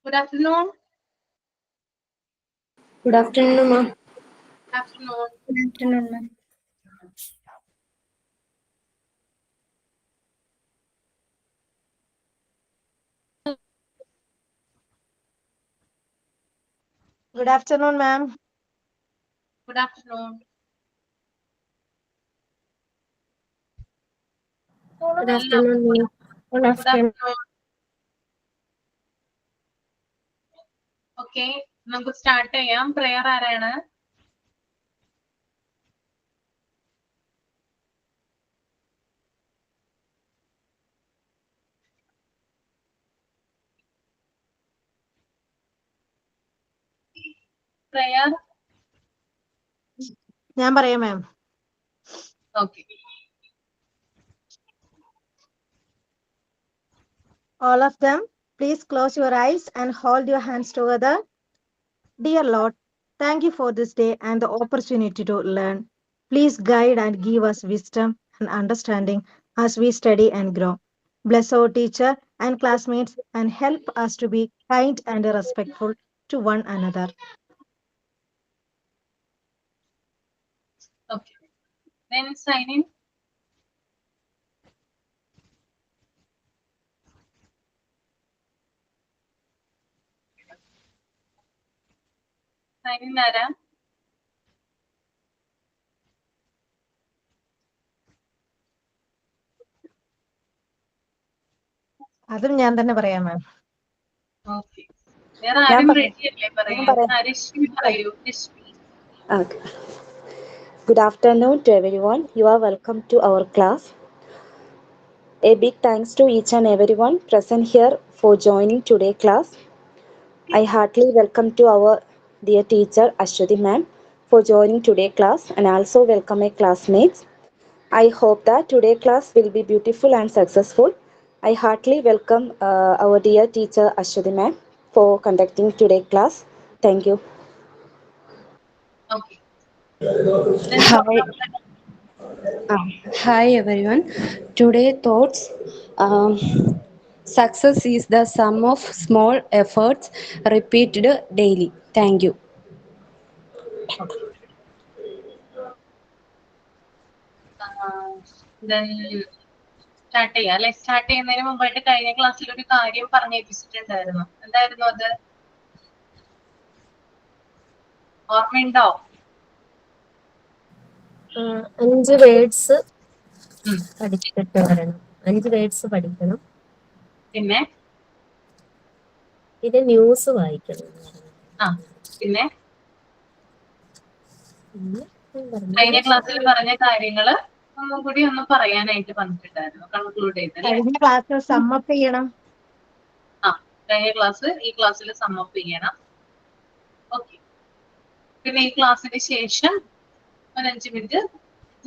Good afternoon. Good afternoon, ma'am. Good afternoon. Good afternoon, ma'am. Good afternoon, ma'am. Good afternoon. Good afternoon, ma'am. Good Good afternoon. afternoon. Okay, നമുക്ക് start ചെയ്യാം. Prayer ആരാണ്? Prayer ഞാൻ പറയാം മാം. Okay. All of them, please close your eyes and hold your hands together. Dear Lord, thank you for this day and the opportunity to learn. Please guide and give us wisdom and understanding as we study and grow. Bless our teacher and classmates and help us to be kind and respectful to one another. Okay. Then sign in. Sign in ആരാ? അതും ഞാൻ തന്നെ പറയാം മാം. Okay. വേറെ ആരും ready അല്ലേ പറയാൻ? രശ്മി പറയൂ. Rashmi. Okay. Good afternoon to everyone. You are welcome to our class. A big thanks to each and everyone present here for joining today's class. I heartily welcome to our dear teacher Ashwati ma'am for joining today's class and also welcome my classmates. I hope that today's class will be beautiful and successful. I heartily welcome our dear teacher Ashwati ma'am for conducting today's class. Thank you. Okay. Then Hi, hi everyone. Today thoughts. Success is the sum of small efforts repeated daily. Thank you. then start ചെയ്യാം അല്ലെ? Start ചെയ്യുന്നതിന് മുമ്പായിട്ട് കഴിഞ്ഞ ക്ലാസ്സിൽ ഒരു കാര്യം പറഞ്ഞേപ്പിച്ചിട്ടുണ്ടായിരുന്നു. എന്തായിരുന്നു അത്? ഓർമ്മയുണ്ടോ? 5 വേർഡ്സ് പഠിച്ചിട്ട് വരണം. 5 വേർഡ്സ് പഠിക്കണം. പിന്നെ ന്യൂസ് വായിക്കണം. പിന്നെ കഴിഞ്ഞ ക്ലാസ്സിൽ പറഞ്ഞ കാര്യങ്ങള് ഒന്നും കൂടി ഒന്ന് പറയാനായിട്ട് പറഞ്ഞിട്ടുണ്ടായിരുന്നു. കൺക്ലൂഡ് ചെയ്തല്ലേ? കഴിഞ്ഞ ക്ലാസ് സമ്മപ്പ് ചെയ്യണം. കഴിഞ്ഞ ക്ലാസ് ഈ ക്ലാസ്സിൽ സമ്മപ്പ് ചെയ്യണം. ഓക്കെ. പിന്നെ ഈ ക്ലാസ്സിന് ശേഷം ഒരു 5 മിനിറ്റ്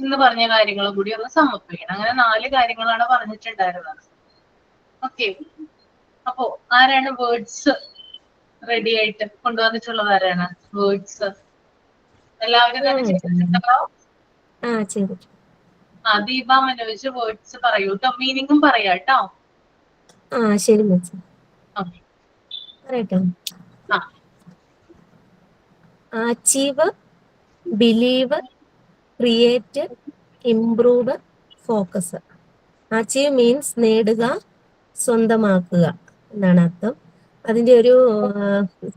ഇന്ന് പറഞ്ഞ കാര്യങ്ങളും കൂടി ഒന്ന് സമ്മപ്പ് ചെയ്യണം. അങ്ങനെ 4 കാര്യങ്ങളാണ് പറഞ്ഞിട്ടുണ്ടായിരുന്നത്. ഓക്കെ. അപ്പോ ആരാണ് വേർഡ്സ് റെഡി ആയിട്ട് കൊണ്ടുവന്നിട്ടുള്ളത്? ആരാണ് വേർഡ്സ്? എല്ലാവരും തന്നെ ചെയ്തിട്ടുണ്ടോ? ദീപ, മനോജ് വേർഡ്സ് പറയൂ കേട്ടോ. മീനിങ്ങും പറയാ കേട്ടോ. ശരി മിസ്. പറയട്ടെ. Achieve, believe, create, improve, focus. Achieve means നേടുക, സ്വന്തമാക്കുക എന്നാണ് അർത്ഥം. അതിന്റെ ഒരു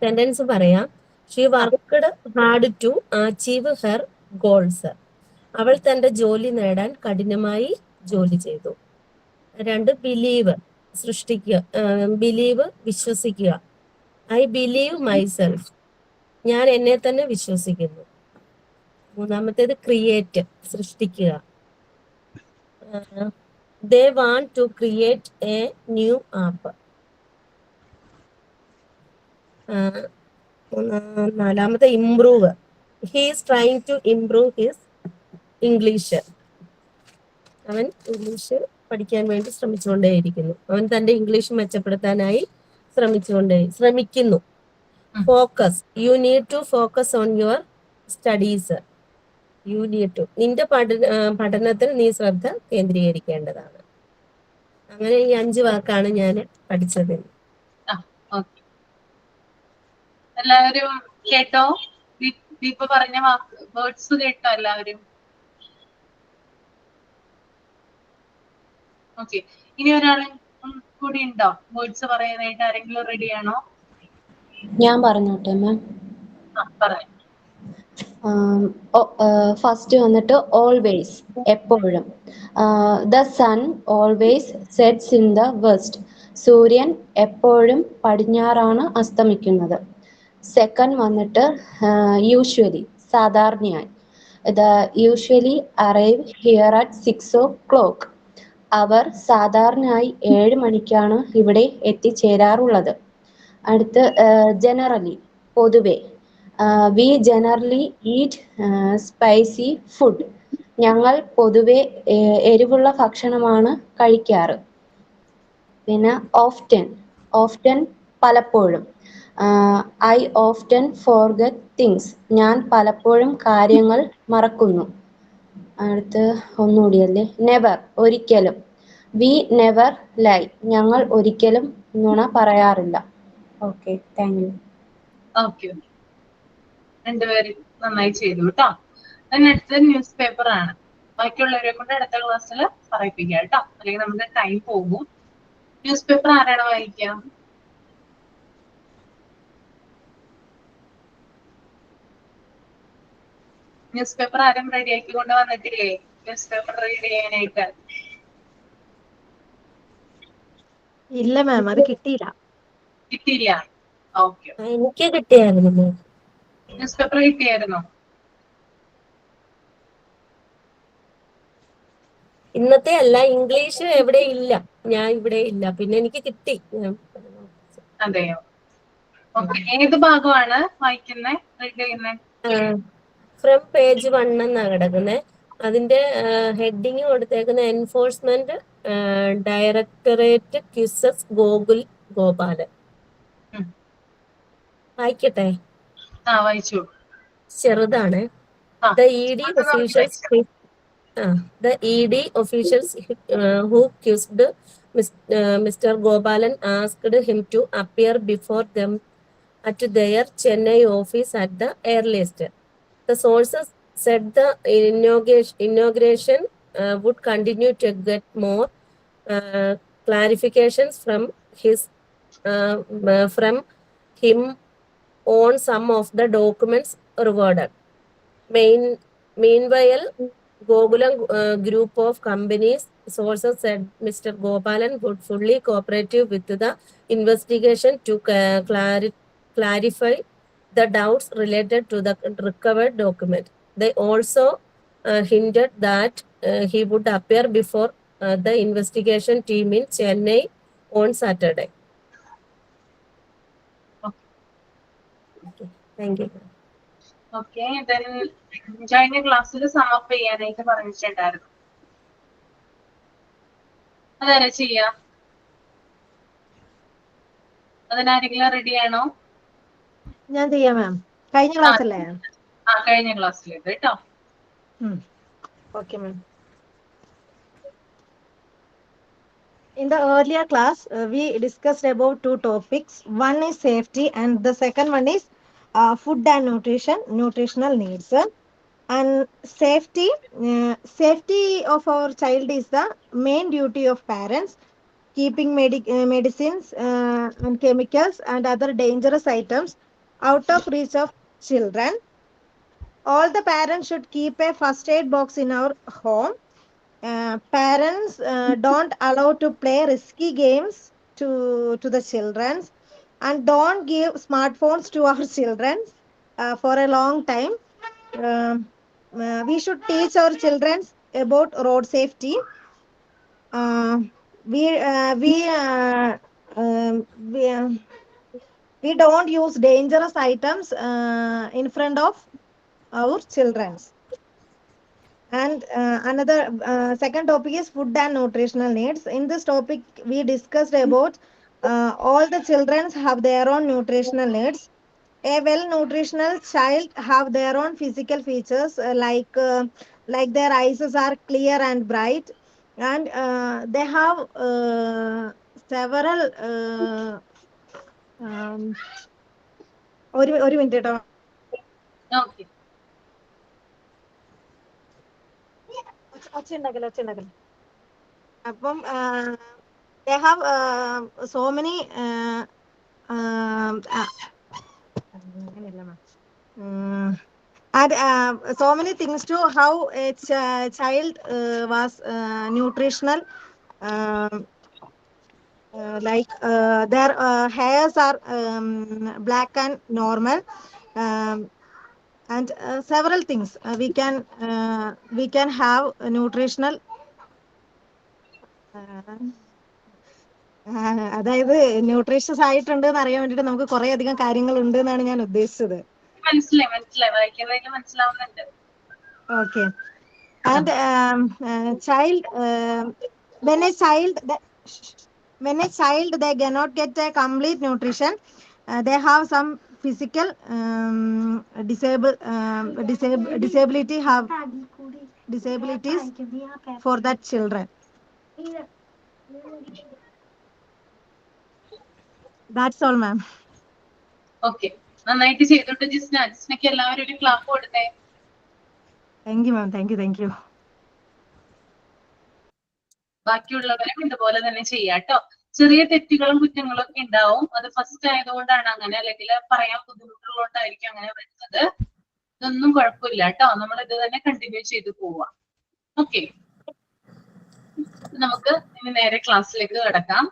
സെന്റൻസ് പറയാം. She worked hard to achieve her goals. അവൾ തന്റെ ജോലി നേടാൻ കഠിനമായി ജോലി ചെയ്തു. 2, ബിലീവ്, സൃഷ്ടിക്കുക. ബിലീവ്, വിശ്വസിക്കുക. I believe myself. ഞാൻ എന്നെ തന്നെ വിശ്വസിക്കുന്നു. 3-മത്തേത് ക്രിയേറ്റ്, സൃഷ്ടിക്കുക. They want to create a new app. 4-മത്തെ improve. He is trying to improve his English. അവൻ ഇംഗ്ലീഷ് പഠിക്കാൻ വേണ്ടി ശ്രമിച്ചുകൊണ്ടേയിരിക്കുന്നു. അവൻ തന്റെ ഇംഗ്ലീഷ് മെച്ചപ്പെടുത്താനായി ശ്രമിക്കുന്നു. Focus, you need to focus on your studies. You need to, നിന്റെ പഠനത്തിൽ നീ ശ്രദ്ധ കേന്ദ്രീകരിക്കേണ്ടതാണ്. അങ്ങനെ ഈ 5 വാക്കാണ് ഞാൻ പഠിച്ചത്. എല്ലാവരും കേട്ടോ? ദീപ പറഞ്ഞ വേർഡ്സ് കേട്ടോ എല്ലാവരും? ഓക്കെ, ഇനി ഒരാൾ കൂടി ഉണ്ടോ വേർഡ്സ് പറയാനായിട്ട്? ആരെങ്കിലും റെഡിയാണോ? ഞാൻ പറഞ്ഞോട്ടെ മാം. പറയാം. ഫസ്റ്റ് വന്നിട്ട് ഓൾവേസ്, എപ്പോഴും. The sun always sets in the west. സൂര്യൻ എപ്പോഴും പടിഞ്ഞാറാണ് അസ്തമിക്കുന്നത്. സെക്കൻഡ് വന്നിട്ട് യൂഷ്വലി, സാധാരണയായി. The usually arrive here at 6 o'clock. അവർ സാധാരണയായി 7 മണിക്കാണ് ഇവിടെ എത്തിച്ചേരാറുള്ളത്. അടുത്ത് ജനറലി, പൊതുവെ. We generally eat spicy food. ഞങ്ങൾ പൊതുവെ എരിവുള്ള ഭക്ഷണമാണ് കഴിക്കാറ്. പിന്നെ ഓഫ്റ്റൻ, ഓഫ്റ്റൻ പലപ്പോഴും. I often forget things. ഞാൻ പലപ്പോഴും കാര്യങ്ങൾ മറക്കുന്നു. അടുത്ത് ഒന്നുകൂടിയല്ലേ, നെവർ, ഒരിക്കലും. We never lie. ഞങ്ങൾ ഒരിക്കലും നുണ പറയാറില്ല. Okay, thank U. ഓക്കെ, രണ്ടുപേരും നന്നായി ചെയ്തു കേട്ടോ. അടുത്തത് ന്യൂസ് പേപ്പർ ആണ്. ബാക്കിയുള്ളവരെ കൊണ്ട് അടുത്ത ക്ലാസ്സിൽ പറയിപ്പിക്കാം കേട്ടോ, അല്ലെങ്കിൽ നമ്മുടെ ടൈം പോകും. ന്യൂസ് പേപ്പർ ആരാണ് വായിക്കുക? ന്യൂസ് പേപ്പർ ആരും റെഡിയാക്കി കൊണ്ട് വന്നിട്ടില്ലേ? ന്യൂസ് പേപ്പർ റീഡ് ചെയ്യാനായിട്ട്? ഇല്ല മാം, അത് കിട്ടിയില്ല. കിട്ടിയില്ല? ഓക്കെ. എനിക്ക് കിട്ടിയായിരുന്നു. ന്യൂസ് പേപ്പർ കിട്ടിയായിരുന്നോ? ഇന്നത്തെ അല്ല, ഇംഗ്ലീഷ് എവിടെ ഇല്ല, ഞാൻ ഇവിടെ ഇല്ല, പിന്നെ എനിക്ക് കിട്ടി. അതെയോ? ഓക്കെ, ഏത് ഭാഗമാണ് വായിക്കുന്നത്, റീഡ് ചെയ്യുന്നത്? ഫ്രം പേജ് 1 എന്നാ കിടക്കുന്നത്. അതിന്റെ ഹെഡിങ് കൊടുത്തേക്കുന്ന എൻഫോഴ്സ്മെന്റ് ഡയറക്ടറേറ്റ് ക്വിസസ് ഗോപാലൻ. വായിക്കട്ടെ? വായിച്ചു. ചെറുതാണ്. The ED officials who accused Mr. Gopalan asked him to appear before them at their Chennai office at the earliest. The sources said the inauguration would continue to get more clarifications from him on some of the documents rewarded. Meanwhile, Gokulam group of companies, sources said Mr. Gopalan would fully cooperate with the investigation to clarify the doubts related to the recovered document. They also hinted that he would appear before the investigation team in Chennai on Saturday. Okay, thank you. Okay, കഴിഞ്ഞ ക്ലാസ്സിൽ sum up ചെയ്യാനായിട്ട് പറഞ്ഞിട്ടുണ്ടായിരുന്നു. അതാരാ ചെയ്യാ? അതിനാരെങ്കിലും റെഡിയാണോ? ഞാൻ ചെയ്യാം മാം. കഴിഞ്ഞ ക്ലാസ് അല്ലേ? കഴിഞ്ഞ ക്ലാസ്സിൽ കേട്ടോ. Okay, ma'am. In the earlier class, we discussed about two topics. One is safety, and the second one is food and nutritional needs. And safety of our child is the main duty of parents. Keeping medicines and chemicals and other dangerous items out of reach of children. All the parents should keep a first aid box in our home. Parents don't allow to play risky games to the children, and don't give smartphones to our children for a long time. We should teach our children about road safety. We don't use dangerous items in front of our children. And another second topic is food and nutritional needs. In this topic, we discussed about all the children have their own nutritional needs. A well nutritional child have their own physical features like their eyes are clear and bright, and they have several ഒരു minute കേട്ടോ. Okay. ഒച്ച ഉണ്ടാക്കല്ലേ. അപ്പം they have so many and so many things to how a child was nutritional, like their hairs are black and normal, and several things we can have nutritional, അതായത് nutritious ആയിട്ടുണ്ട് എന്ന് അറിയാൻ വേണ്ടിട്ട് നമുക്ക് കുറെ അധികം കാര്യങ്ങൾ ഉണ്ട് എന്നാണ് ഞാൻ ഉദ്ദേശിച്ചത്. മനസ്സിലായി വായിക്കുന്നതിൽ മനസ്സിലാവുന്നുണ്ട്. Okay. And child, when a child they cannot get a complete nutrition, they have some physical disabilities for that children. That's all, ma'am. Okay, നന്നായിട്ട് ചെയ്തിട്ട് ജിസ്നയ്ക്ക് എല്ലാവരും ഒരു ക്ലാപ്പ് കൊടുത്തേ. Thank you, ma'am. Thank you. ബാക്കിയുള്ളവരും ഇതുപോലെ തന്നെ ചെയ്യാട്ടോ. ചെറിയ തെറ്റുകളും കുറ്റങ്ങളും ഒക്കെ ഉണ്ടാവും. അത് ഫസ്റ്റ് ആയതുകൊണ്ടാണ് അങ്ങനെ, അല്ലെങ്കിൽ പറയാൻ ബുദ്ധിമുട്ടുള്ളതുകൊണ്ടായിരിക്കും അങ്ങനെ വരുന്നത്. ഇതൊന്നും കുഴപ്പമില്ല കേട്ടോ, നമ്മൾ ഇത് തന്നെ കണ്ടിന്യൂ ചെയ്ത് പോവാം. ഓക്കെ, നമുക്ക് ഇനി നേരെ ക്ലാസ്സിലേക്ക് കിടക്കാം.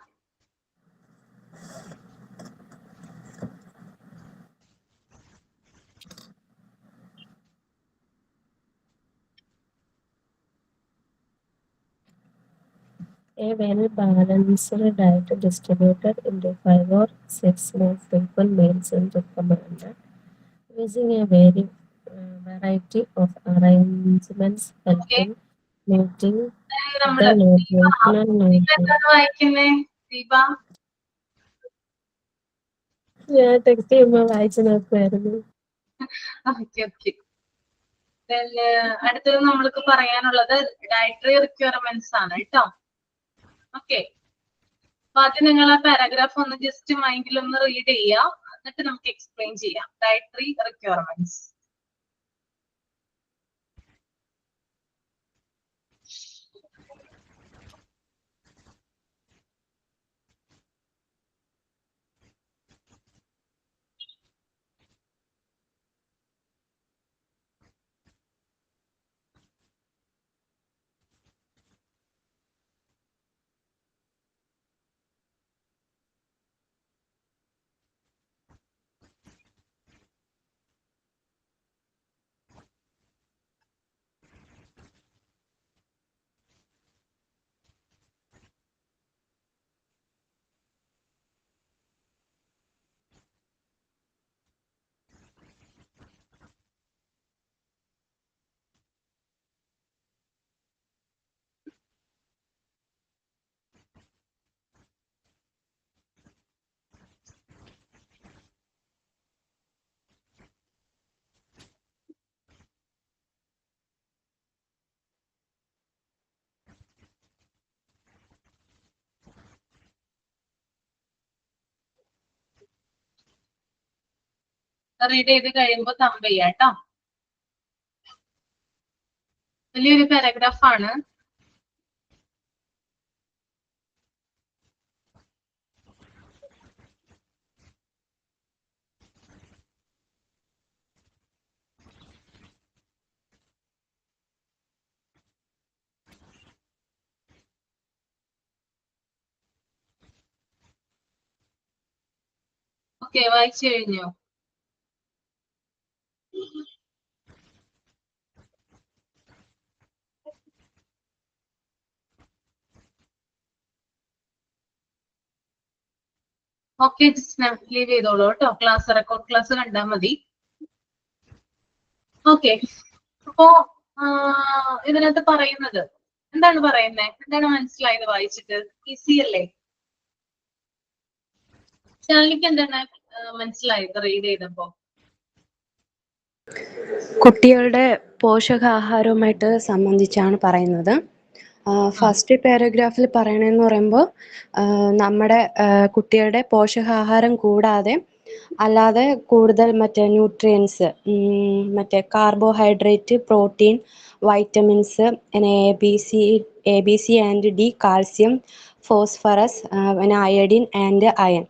A well-balanced diet distributed into 5 or 6 more frequent meals is recommended, using a variety of arrangements helping meeting the nutritional needs. വായിക്കുന്നേ Deepa? ഞാൻ ടെക്സ്റ്റ് ചെയ്യുമ്പോൾ വായിച്ചു നോക്കുമായിരുന്നു. ഓക്കെ. അടുത്തത് നമ്മൾക്ക് പറയാനുള്ളത് ഡയറ്ററി റിക്വയർമെന്റ്സ് ആണ് കേട്ടോ. ഓക്കെ, അപ്പൊ ആദ്യം നിങ്ങൾ ആ പാരാഗ്രാഫ് ഒന്ന് ജസ്റ്റ് മൈൻഡിൽ ഒന്ന് റീഡ് ചെയ്യാം, എന്നിട്ട് നമുക്ക് എക്സ്പ്ലെയിൻ ചെയ്യാം. Dietary requirements. റീഡ് ചെയ്ത് കഴിയുമ്പോൾ തമ്പ് ചെയ്യാം കേട്ടോ. വലിയൊരു പാരാഗ്രാഫ് ആണ്. ഓക്കെ, വായിച്ചു കഴിഞ്ഞു. ഓക്കെ, ലീവ് ചെയ്തോളൂ കേട്ടോ. ക്ലാസ് റെക്കോർഡ് ക്ലാസ് കണ്ടാൽ മതി. ഓക്കെ, അപ്പോ ഇതിനകത്ത് പറയുന്നത് എന്താണ് പറയുന്നത്, എന്താണ് മനസ്സിലായത് വായിച്ചിട്ട്? ഈസി അല്ലേ? ശാലിനിക്ക് എന്താണ് മനസ്സിലായത് റീഡ് ചെയ്തപ്പോ? കുട്ടികളുടെ പോഷകാഹാരവുമായിട്ട് സംബന്ധിച്ചാണ് പറയുന്നത്. ഫസ്റ്റ് പാരഗ്രാഫിൽ പറയണെന്ന് പറയുമ്പോൾ നമ്മുടെ കുട്ടികളുടെ പോഷകാഹാരം കൂടാതെ അല്ലാതെ കൂടുതൽ മറ്റേ ന്യൂട്രിയൻസ്, മറ്റേ കാർബോഹൈഡ്രേറ്റ്, പ്രോട്ടീൻ, വൈറ്റമിൻസ്, പിന്നെ A B C and D, calcium, phosphorus, പിന്നെ അയഡിൻ ആൻഡ് അയൺ.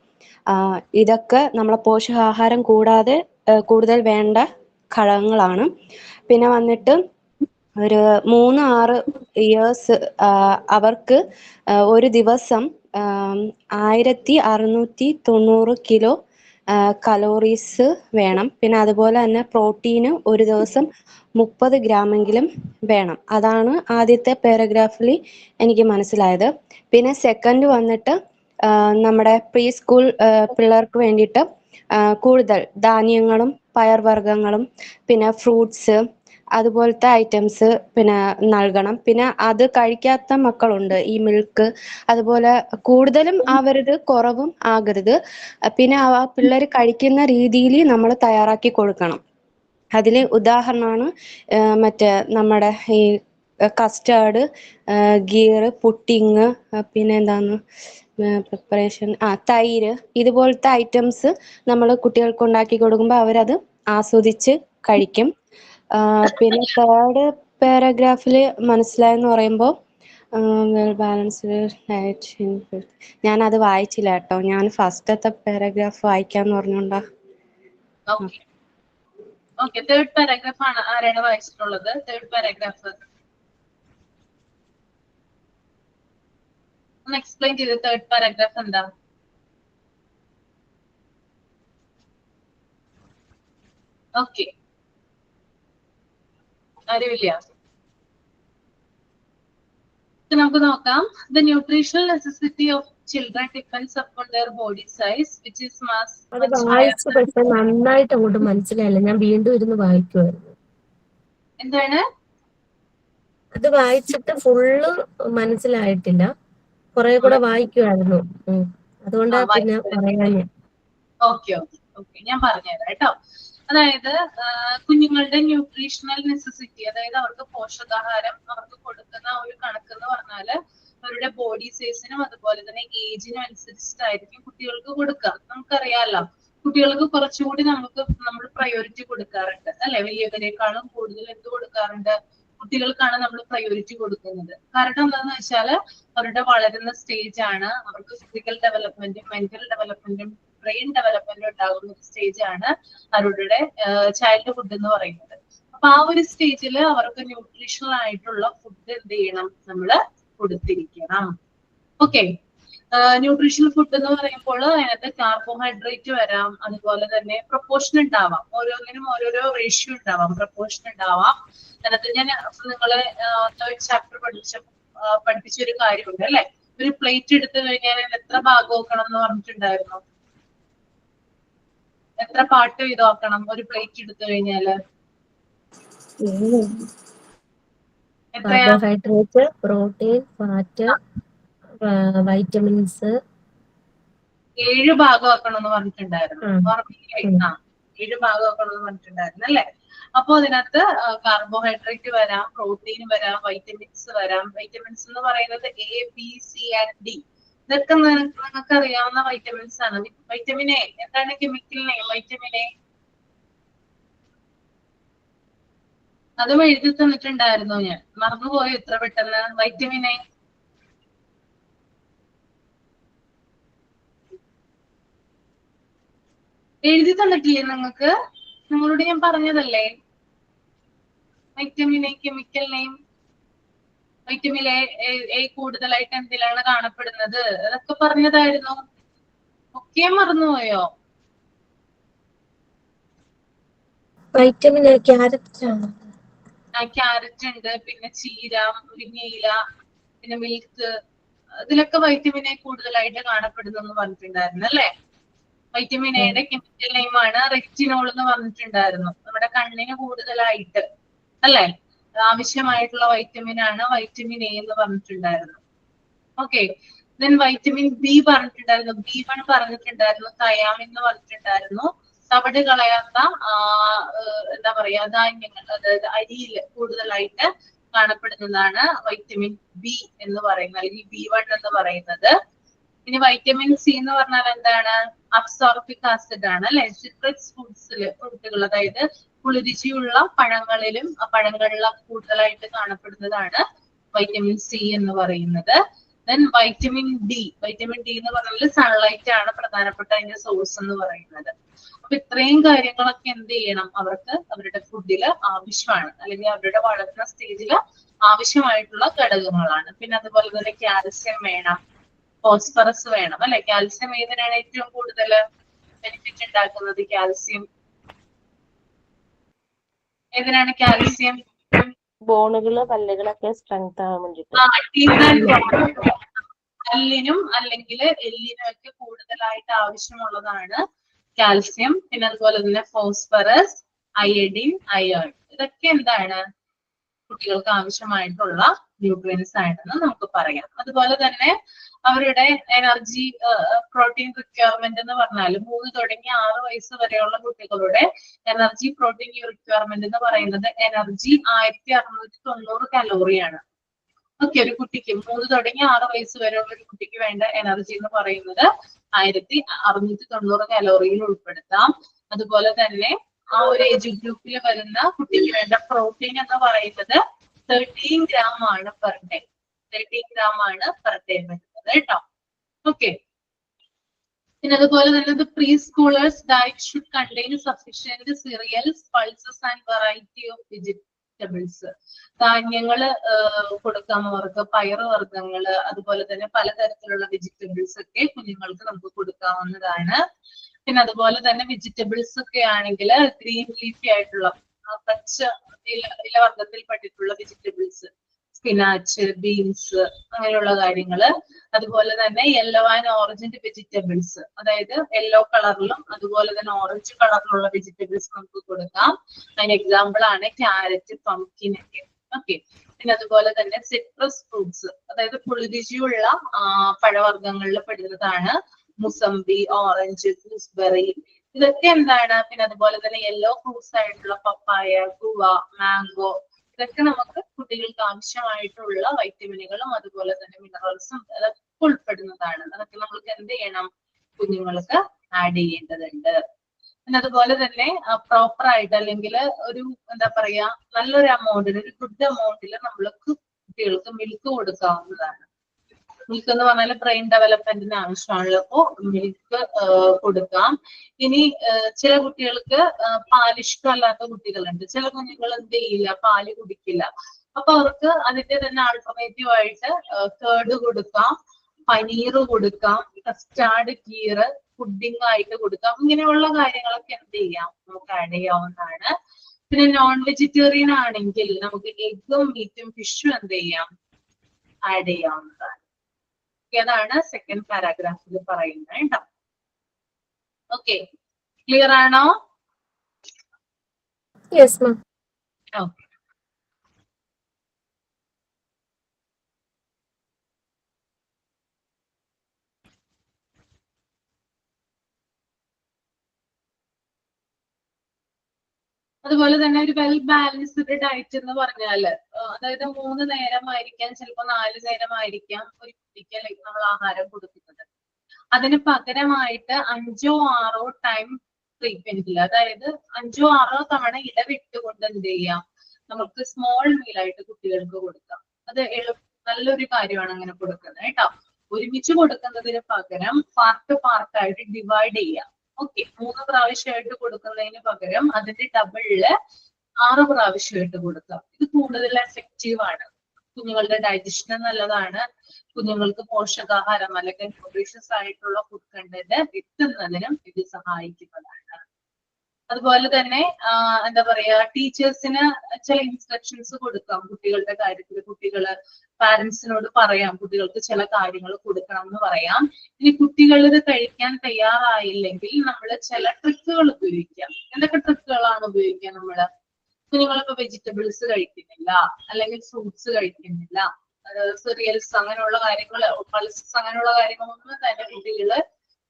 ഇതൊക്കെ നമ്മളെ പോഷകാഹാരം കൂടാതെ കൂടുതൽ വേണ്ട ഘടകങ്ങളാണ്. പിന്നെ വന്നിട്ട് ഒരു 3-6 ഇയേഴ്സ് അവർക്ക് ഒരു ദിവസം 1690 കിലോ കലോറീസ് വേണം. പിന്നെ അതുപോലെ തന്നെ പ്രോട്ടീന് ഒരു ദിവസം 30 ഗ്രാമെങ്കിലും വേണം. അതാണ് ആദ്യത്തെ പാരഗ്രാഫിൽ എനിക്ക് മനസ്സിലായത്. പിന്നെ സെക്കൻഡ് വന്നിട്ട് നമ്മുടെ പ്രീ സ്കൂൾ പിള്ളേർക്ക് വേണ്ടിയിട്ട് കൂടുതൽ ധാന്യങ്ങളും പയർവർഗ്ഗങ്ങളും പിന്നെ ഫ്രൂട്ട്സ് അതുപോലത്തെ ഐറ്റംസ് പിന്നെ നൽകണം. പിന്നെ അത് കഴിക്കാത്ത മക്കളുണ്ട്, ഈ മിൽക്ക്. അതുപോലെ കൂടുതലും ആവരുത്, കുറവും ആകരുത്. പിന്നെ ആ പിള്ളേർ കഴിക്കുന്ന രീതിയിൽ നമ്മൾ തയ്യാറാക്കി കൊടുക്കണം. അതിൽ ഉദാഹരണമാണ് മറ്റേ നമ്മുടെ ഈ കസ്റ്റാർഡ്, ഗീർ, പുഡിങ്, പിന്നെ എന്താന്ന് പ്രിപ്പറേഷൻ, തൈര്, ഇതുപോലത്തെ ഐറ്റംസ് നമ്മൾ കുട്ടികൾക്ക് ഉണ്ടാക്കി കൊടുക്കുമ്പോൾ അവരത് ആസ്വദിച്ച് കഴിക്കും. പിന്നെ തേർഡ് പാരഗ്രാഫിൽ മനസ്സിലായെന്ന് പറയുമ്പോൾ ബാലൻസ്ഡ് ഡയറ്റ്, ഞാനത് വായിച്ചില്ല കേട്ടോ. ഞാൻ ഫസ്റ്റത്തെ പാരഗ്രാഫ് വായിക്കാന്ന് പറഞ്ഞോണ്ടാ. ഓക്കെ, തേർഡ് പാരഗ്രാഫ് ആണ് ആരാണ് വായിച്ചിട്ടുള്ളത്? തേർഡ് പാരഗ്രാഫ് ഒന്ന് എക്സ്പ്ലെയിൻ ചെയ്ത്. തേർഡ് പാരഗ്രാഫ് എന്താ? ഓക്കെ, ആരുമില്ല. നമുക്ക് നോക്കാം. The nutritional necessity of children depends upon their body size, which is much അത് higher വായിച്ച് than. പക്ഷെ നന്നായിട്ട് അങ്ങോട്ട് മനസ്സിലായില്ല. ഞാൻ വീണ്ടും ഇരുന്ന് വായിക്കുമായിരുന്നു. എന്താണ്? അത് വായിച്ചിട്ട് ഫുള്ള് മനസ്സിലായിട്ടില്ല, കുറെ കൂടെ വായിക്കുമായിരുന്നു. അതുകൊണ്ടാ പിന്നെ പറയാൻ. ഓക്കെ ഓക്കെ ഓക്കെ, ഞാൻ പറഞ്ഞുതരാം കേട്ടോ. അതായത് കുഞ്ഞുങ്ങളുടെ ന്യൂട്രീഷണൽ നെസസിറ്റി, അതായത് അവർക്ക് പോഷകാഹാരം അവർക്ക് കൊടുക്കുന്ന ഒരു കണക്ക് എന്ന് പറഞ്ഞാല് അവരുടെ ബോഡി സൈസിനും അതുപോലെ തന്നെ ഏജിനും അനുസരിച്ചിട്ടായിരിക്കും കുട്ടികൾക്ക് കൊടുക്കുക. നമുക്കറിയാലോ, കുട്ടികൾക്ക് കുറച്ചുകൂടി നമ്മൾ പ്രയോറിറ്റി കൊടുക്കാറുണ്ട് അല്ലെ? വലിയവരെക്കാളും കൂടുതൽ എന്ത് കൊടുക്കാറുണ്ട്? കുട്ടികൾക്കാണ് നമ്മൾ പ്രയോറിറ്റി കൊടുക്കുന്നത്. കാരണം എന്താണെന്ന് വെച്ചാല് അവരുടെ വളരുന്ന സ്റ്റേജ് ആണ്. അവർക്ക് ഫിസിക്കൽ ഡെവലപ്മെന്റും മെന്റൽ ഡെവലപ്മെന്റും ബ്രെയിൻ ഡെവലപ്മെന്റ് ഉണ്ടാകുന്ന ഒരു സ്റ്റേജ് ആണ് അവരുടെ ചൈൽഡ്ഹുഡ് എന്ന് പറയുന്നത്. അപ്പൊ ആ ഒരു സ്റ്റേജിൽ അവർക്ക് ന്യൂട്രീഷണൽ ആയിട്ടുള്ള ഫുഡ് എന്ത് ചെയ്യണം? നമ്മള് കൊടുത്തിരിക്കണം. ഓക്കെ, ന്യൂട്രീഷണൽ ഫുഡ് എന്ന് പറയുമ്പോൾ അതിനകത്ത് കാർബോഹൈഡ്രേറ്റ് വരാം, അതുപോലെ തന്നെ പ്രൊപ്പോർഷൻ ഉണ്ടാവാം, ഓരോന്നിനും ഓരോരോ റേഷ്യോ ഉണ്ടാവാം, പ്രൊപ്പോർഷൻ ഉണ്ടാവാം. അതിനകത്ത് ഞാൻ നിങ്ങളെ തേർഡ് ചാപ്റ്റർ പഠിപ്പിച്ച ഒരു കാര്യമുണ്ട് അല്ലെ? ഒരു പ്ലേറ്റ് എടുത്തു കഴിഞ്ഞാൽ എത്ര ഭാഗം വെക്കണം എന്ന് പറഞ്ഞിട്ടുണ്ടായിരുന്നു? എത്ര പാർട്ട് ചെയ്താക്കണം ഒരു പ്ലേറ്റ് എടുത്തു കഴിഞ്ഞാല്? എത്രയാ? കാർബോഹൈഡ്രേറ്റ്, പ്രോട്ടീൻ, ഫാറ്റ്, വൈറ്റമിൻസ് 7 ഭാഗമാക്കണം എന്ന് പറഞ്ഞിട്ടുണ്ടായിരുന്നു. ഓർമ്മയില്ലേ? 7 ഭാഗമാക്കണം എന്ന് പറഞ്ഞിട്ടുണ്ടായിരുന്നു അല്ലെ? അപ്പൊ അതിനകത്ത് കാർബോഹൈഡ്രേറ്റ് വരാം, പ്രോട്ടീൻ വരാം, വൈറ്റമിൻസ് വരാം. വൈറ്റമിൻസ് എന്ന് പറയുന്നത് A, B, C and D. ഇതൊക്കെ നിങ്ങൾക്ക് അറിയാവുന്ന വൈറ്റമിൻസ് ആണ്. വൈറ്റമിൻ എ എന്താണ്? Chemical name vitamin A. അതും എഴുതി തന്നിട്ടുണ്ടായിരുന്നു, ഞാൻ മറന്നുപോയി എത്ര പെട്ടെന്ന്. വൈറ്റമിൻ എ എഴുതി തന്നിട്ടില്ലേ നിങ്ങൾക്ക്? നിങ്ങളോട് ഞാൻ പറഞ്ഞതല്ലേ vitamin A chemical name. Vitamin A കൂടുതലായിട്ട് എന്തിലാണ് കാണപ്പെടുന്നത്? അതൊക്കെ പറഞ്ഞതായിരുന്നു. ഒക്കെ മറന്നുപോയോ? വൈറ്റമിൻ എ ക്യാരറ്റ് ആണ്. ക്യാരറ്റ് ഉണ്ട്, പിന്നെ ചീര, മുരിങ്ങയില, പിന്നെ മിൽക്ക്, ഇതിലൊക്കെ വൈറ്റമിൻ എ കൂടുതലായിട്ട് കാണപ്പെടുന്നു പറഞ്ഞിട്ടുണ്ടായിരുന്നു അല്ലെ? വൈറ്റമിൻ എയുടെ കെമിക്കൽ നെയിം ആണ് റെറ്റിനോൾ എന്ന് പറഞ്ഞിട്ടുണ്ടായിരുന്നു. നമ്മുടെ കണ്ണിന് കൂടുതലായിട്ട് അല്ലെ ആവശ്യമായിട്ടുള്ള വൈറ്റമിൻ ആണ് വൈറ്റമിൻ എ എന്ന് പറഞ്ഞിട്ടുണ്ടായിരുന്നു. ഓക്കെ, ദെൻ വൈറ്റമിൻ ബി പറഞ്ഞിട്ടുണ്ടായിരുന്നു, B1 പറഞ്ഞിട്ടുണ്ടായിരുന്നു, തയാമിൻ എന്ന് പറഞ്ഞിട്ടുണ്ടായിരുന്നു. തവിട് കളയാത്ത എന്താ പറയാ ധാന്യങ്ങൾ, അതായത് അരിയിൽ കൂടുതലായിട്ട് കാണപ്പെടുന്നതാണ് വൈറ്റമിൻ ബി എന്ന് പറയുന്നത്, അല്ലെങ്കിൽ B1 എന്ന് പറയുന്നത്. ഇനി വൈറ്റമിൻ സി എന്ന് പറഞ്ഞാൽ എന്താണ്? അബ്സോർബിക് ആസിഡ് ആണ് അല്ലെ. സിട്രസ് ഫ്രൂട്ടുകൾ അതായത് പുളിരുചിയുള്ള പഴങ്ങളിലും പഴങ്ങളിലും കൂടുതലായിട്ട് കാണപ്പെടുന്നതാണ് വൈറ്റമിൻ സി എന്ന് പറയുന്നത്. ദെൻ വൈറ്റമിൻ ഡി എന്ന് പറഞ്ഞാൽ സൺലൈറ്റ് ആണ് പ്രധാനപ്പെട്ട അതിന്റെ സോഴ്സ് എന്ന് പറയുന്നത്. അപ്പൊ ഇത്രയും കാര്യങ്ങളൊക്കെ എന്ത് ചെയ്യണം? അവർക്ക് അവരുടെ ഫുഡിൽ ആവശ്യമാണ്, അല്ലെങ്കിൽ അവരുടെ വളർന്ന സ്റ്റേജിൽ ആവശ്യമായിട്ടുള്ള ഘടകങ്ങളാണ്. പിന്നെ അതുപോലെ തന്നെ കാൽസ്യം വേണം, ഫോസ്ഫറസ് വേണം അല്ലെ. കാൽസ്യം ഏതിനാണ് ഏറ്റവും കൂടുതൽ ബെനിഫിറ്റ് ഉണ്ടാക്കുന്നത്? കാൽസ്യം ഏതിനാണ്? കാൽസ്യം ബോണുകള് പല്ലുകളൊക്കെ സ്ട്രെങ്ത് ആവാൻ വേണ്ടിട്ട്. പല്ലിനും അല്ലെങ്കിൽ എല്ലിനും ഒക്കെ കൂടുതലായിട്ട് ആവശ്യമുള്ളതാണ് കാൽസ്യം. പിന്നെ അതുപോലെ തന്നെ ഫോസ്ഫറസ്, അയഡിൻ, അയേൺ, ഇതൊക്കെ എന്താണ്? കുട്ടികൾക്ക് ആവശ്യമായിട്ടുള്ള ന്യൂട്രിയൻസ് ആയിട്ടെന്ന് നമുക്ക് പറയാം. അതുപോലെ തന്നെ അവരുടെ എനർജി പ്രോട്ടീൻ റിക്വയർമെന്റ് എന്ന് പറഞ്ഞാൽ 3 തുടങ്ങി 6 വയസ്സ് വരെയുള്ള കുട്ടികളുടെ എനർജി പ്രോട്ടീൻ റിക്വയർമെന്റ് എന്ന് പറയുന്നത് എനർജി 1690 കലോറിയാണ്. ഓക്കെ, ഒരു കുട്ടിക്ക് 3 തുടങ്ങി 6 വയസ്സ് വരെയുള്ള ഒരു കുട്ടിക്ക് വേണ്ട എനർജി എന്ന് പറയുന്നത് 1690 കലോറിയിൽ ഉൾപ്പെടുത്താം. അതുപോലെ തന്നെ ആ ഒരു ഏജ് ഗ്രൂപ്പിൽ വരുന്ന കുട്ടിക്ക് വേണ്ട പ്രോട്ടീൻ എന്ന് പറയുന്നത് 13 gram ആണ് പെർ ഡേ. 13 gram ആണ് പെർ ഡേ വരുന്നത് കേട്ടോ. ഓക്കെ, പിന്നെ അതുപോലെ തന്നെ preschoolers diet should contain sufficient cereals, pulses and variety of vegetables. ധാന്യങ്ങള് കൊടുക്കാം അവർക്ക്, പയറുവർഗ്ഗങ്ങള്, അതുപോലെ തന്നെ പലതരത്തിലുള്ള വെജിറ്റബിൾസ് ഒക്കെ കുഞ്ഞുങ്ങൾക്ക് നമുക്ക് കൊടുക്കാവുന്നതാണ്. പിന്നെ അതുപോലെ തന്നെ വെജിറ്റബിൾസ് ഒക്കെ ആണെങ്കിൽ ഗ്രീൻ ലീഫി ആയിട്ടുള്ള പച്ച ഇലവർഗ്ഗത്തിൽപ്പെട്ടിട്ടുള്ള വെജിറ്റബിൾസ്, സ്പിനാച്ച്, ബീൻസ്, അങ്ങനെയുള്ള കാര്യങ്ങള്. അതുപോലെ തന്നെ യെല്ലോ ആൻഡ് ഓറഞ്ച് വെജിറ്റബിൾസ്, അതായത് യെല്ലോ കളറിലും അതുപോലെ തന്നെ ഓറഞ്ച് കളറിലുള്ള വെജിറ്റബിൾസ് നമുക്ക് കൊടുക്കാം. അതിന് എക്സാമ്പിൾ ആണ് ക്യാരറ്റ്, പംകിൻ ഒക്കെ. ഓക്കെ, പിന്നെ അതുപോലെ തന്നെ സിട്രസ് ഫ്രൂട്ട്സ്, അതായത് പുളിരുചിയുള്ള പഴവർഗ്ഗങ്ങളിൽ പെടുന്നതാണ് മുസംബി, ഓറഞ്ച്, ഗൂസ്ബെറി, ഇതൊക്കെ എന്താണ്? പിന്നെ അതുപോലെ തന്നെ യെല്ലോ ഫ്രൂട്ട്സ് ആയിട്ടുള്ള പപ്പായ, ഗുവ, മാംഗോ, ഇതൊക്കെ നമുക്ക് കുട്ടികൾക്ക് ആവശ്യമായിട്ടുള്ള വൈറ്റമിനുകളും അതുപോലെ തന്നെ മിനറൽസും അതൊക്കെ ഉൾപ്പെടുന്നതാണ്. അതൊക്കെ നമ്മൾക്ക് എന്ത് ചെയ്യണം? കുഞ്ഞുങ്ങൾക്ക് ആഡ് ചെയ്യേണ്ടതുണ്ട്. പിന്നെ അതുപോലെ തന്നെ പ്രോപ്പർ ആയിട്ട് അല്ലെങ്കിൽ ഒരു എന്താ പറയാ നല്ലൊരു അമൗണ്ടിൽ, ഒരു ഗുഡ് അമൗണ്ടിൽ നമ്മൾക്ക് കുട്ടികൾക്ക് മിൽക്ക് കൊടുക്കാവുന്നതാണ്. മിൽക്ക് എന്ന് പറഞ്ഞാൽ ബ്രെയിൻ ഡെവലപ്മെന്റിന് ആവശ്യമാണല്ലോ, അപ്പോ മിൽക്ക് കൊടുക്കാം. ഇനി ചില കുട്ടികൾക്ക് പാൽ ഇഷ്ടമല്ലാത്ത കുട്ടികളുണ്ട്. ചില കുഞ്ഞുങ്ങൾ എന്ത് ചെയ്യില്ല, പാല് കുടിക്കില്ല. അപ്പൊ അവർക്ക് അതിന്റെ തന്നെ ആൾട്ടർനേറ്റീവ് ആയിട്ട് കേർഡ് കൊടുക്കാം, പനീർ കൊടുക്കാം, കസ്റ്റാർഡ് ഗീർ, പുഡിംഗ് ആയിട്ട് കൊടുക്കാം. ഇങ്ങനെയുള്ള കാര്യങ്ങളൊക്കെ എന്ത് ചെയ്യാം? നമുക്ക് ആഡ് ചെയ്യാവുന്നതാണ്. പിന്നെ നോൺ വെജിറ്റേറിയൻ ആണെങ്കിൽ നമുക്ക് എഗ്ഗും മീറ്റും ഫിഷും എന്ത് ചെയ്യാം? ആഡ് ചെയ്യാവുന്നതാണ്. അതാണ് സെക്കൻഡ് പാരാഗ്രാഫിൽ പറയുന്നത് കേട്ടോ. ഓക്കെ, ക്ലിയർ ആണോ? Yes ma'am. ഓക്കെ, അതുപോലെ തന്നെ ഒരു വെൽ ബാലൻസ്ഡ് ഡയറ്റ് എന്ന് പറഞ്ഞാല് അതായത് 3 നേരമായിരിക്കാം, ചിലപ്പോൾ 4 നേരമായിരിക്കാം ഒരു കുട്ടിക്ക് ലൈക്ക് നമ്മൾ ആഹാരം കൊടുക്കുന്നത്. അതിന് പകരമായിട്ട് 5 or 6 ടൈം ഫ്രീക്വന്റിൽ, അതായത് 5 or 6 തവണ ഇടവിട്ടുകൊണ്ട് എന്ത് ചെയ്യാം? നമുക്ക് സ്മോൾ മീൽ ആയിട്ട് കുട്ടികൾക്ക് കൊടുക്കാം. അത് നല്ലൊരു കാര്യമാണ് അങ്ങനെ കൊടുക്കുന്നത് കേട്ടോ. ഒരുമിച്ച് കൊടുക്കുന്നതിന് പകരം പാർട്ടായിട്ട് ഡിവൈഡ് ചെയ്യാം. ഓക്കെ, 3 പ്രാവശ്യമായിട്ട് കൊടുക്കുന്നതിന് പകരം അതിന്റെ ഡബിളില് 6 പ്രാവശ്യമായിട്ട് കൊടുക്കാം. ഇത് കൂടുതൽ എഫക്റ്റീവ് ആണ്, കുഞ്ഞുങ്ങളുടെ ഡൈജഷന് നല്ലതാണ്, കുഞ്ഞുങ്ങൾക്ക് പോഷകാഹാരം അല്ലെങ്കിൽ ന്യൂട്രീഷ്യസ് ആയിട്ടുള്ള ഫുഡ് കണ്ടന്റ് എത്തുന്നതിനും ഇത് സഹായിക്കുന്നതാണ്. അതുപോലെ തന്നെ എന്താ പറയാ, ടീച്ചേഴ്സിന് ചില ഇൻസ്ട്രക്ഷൻസ് കൊടുക്കാം കുട്ടികളുടെ കാര്യത്തിൽ. കുട്ടികള് പാരന്റ്സിനോട് പറയാം കുട്ടികൾക്ക് ചില കാര്യങ്ങൾ കൊടുക്കണം എന്ന് പറയാം. ഇനി കുട്ടികൾ ഇത് കഴിക്കാൻ തയ്യാറായില്ലെങ്കിൽ നമ്മൾ ചില ട്രിക്കുകൾ ഉപയോഗിക്കാം. എന്തൊക്കെ ട്രിക്കുകളാണ് ഉപയോഗിക്കുക? നമ്മള് കുഞ്ഞുങ്ങളിപ്പോ വെജിറ്റബിൾസ് കഴിക്കുന്നില്ല, അല്ലെങ്കിൽ ഫ്രൂട്ട്സ് കഴിക്കുന്നില്ല, സിറിയൽസ് അങ്ങനെയുള്ള കാര്യങ്ങൾ, പൾസസ് അങ്ങനെയുള്ള കാര്യങ്ങളൊന്നും തന്നെ കുട്ടികള്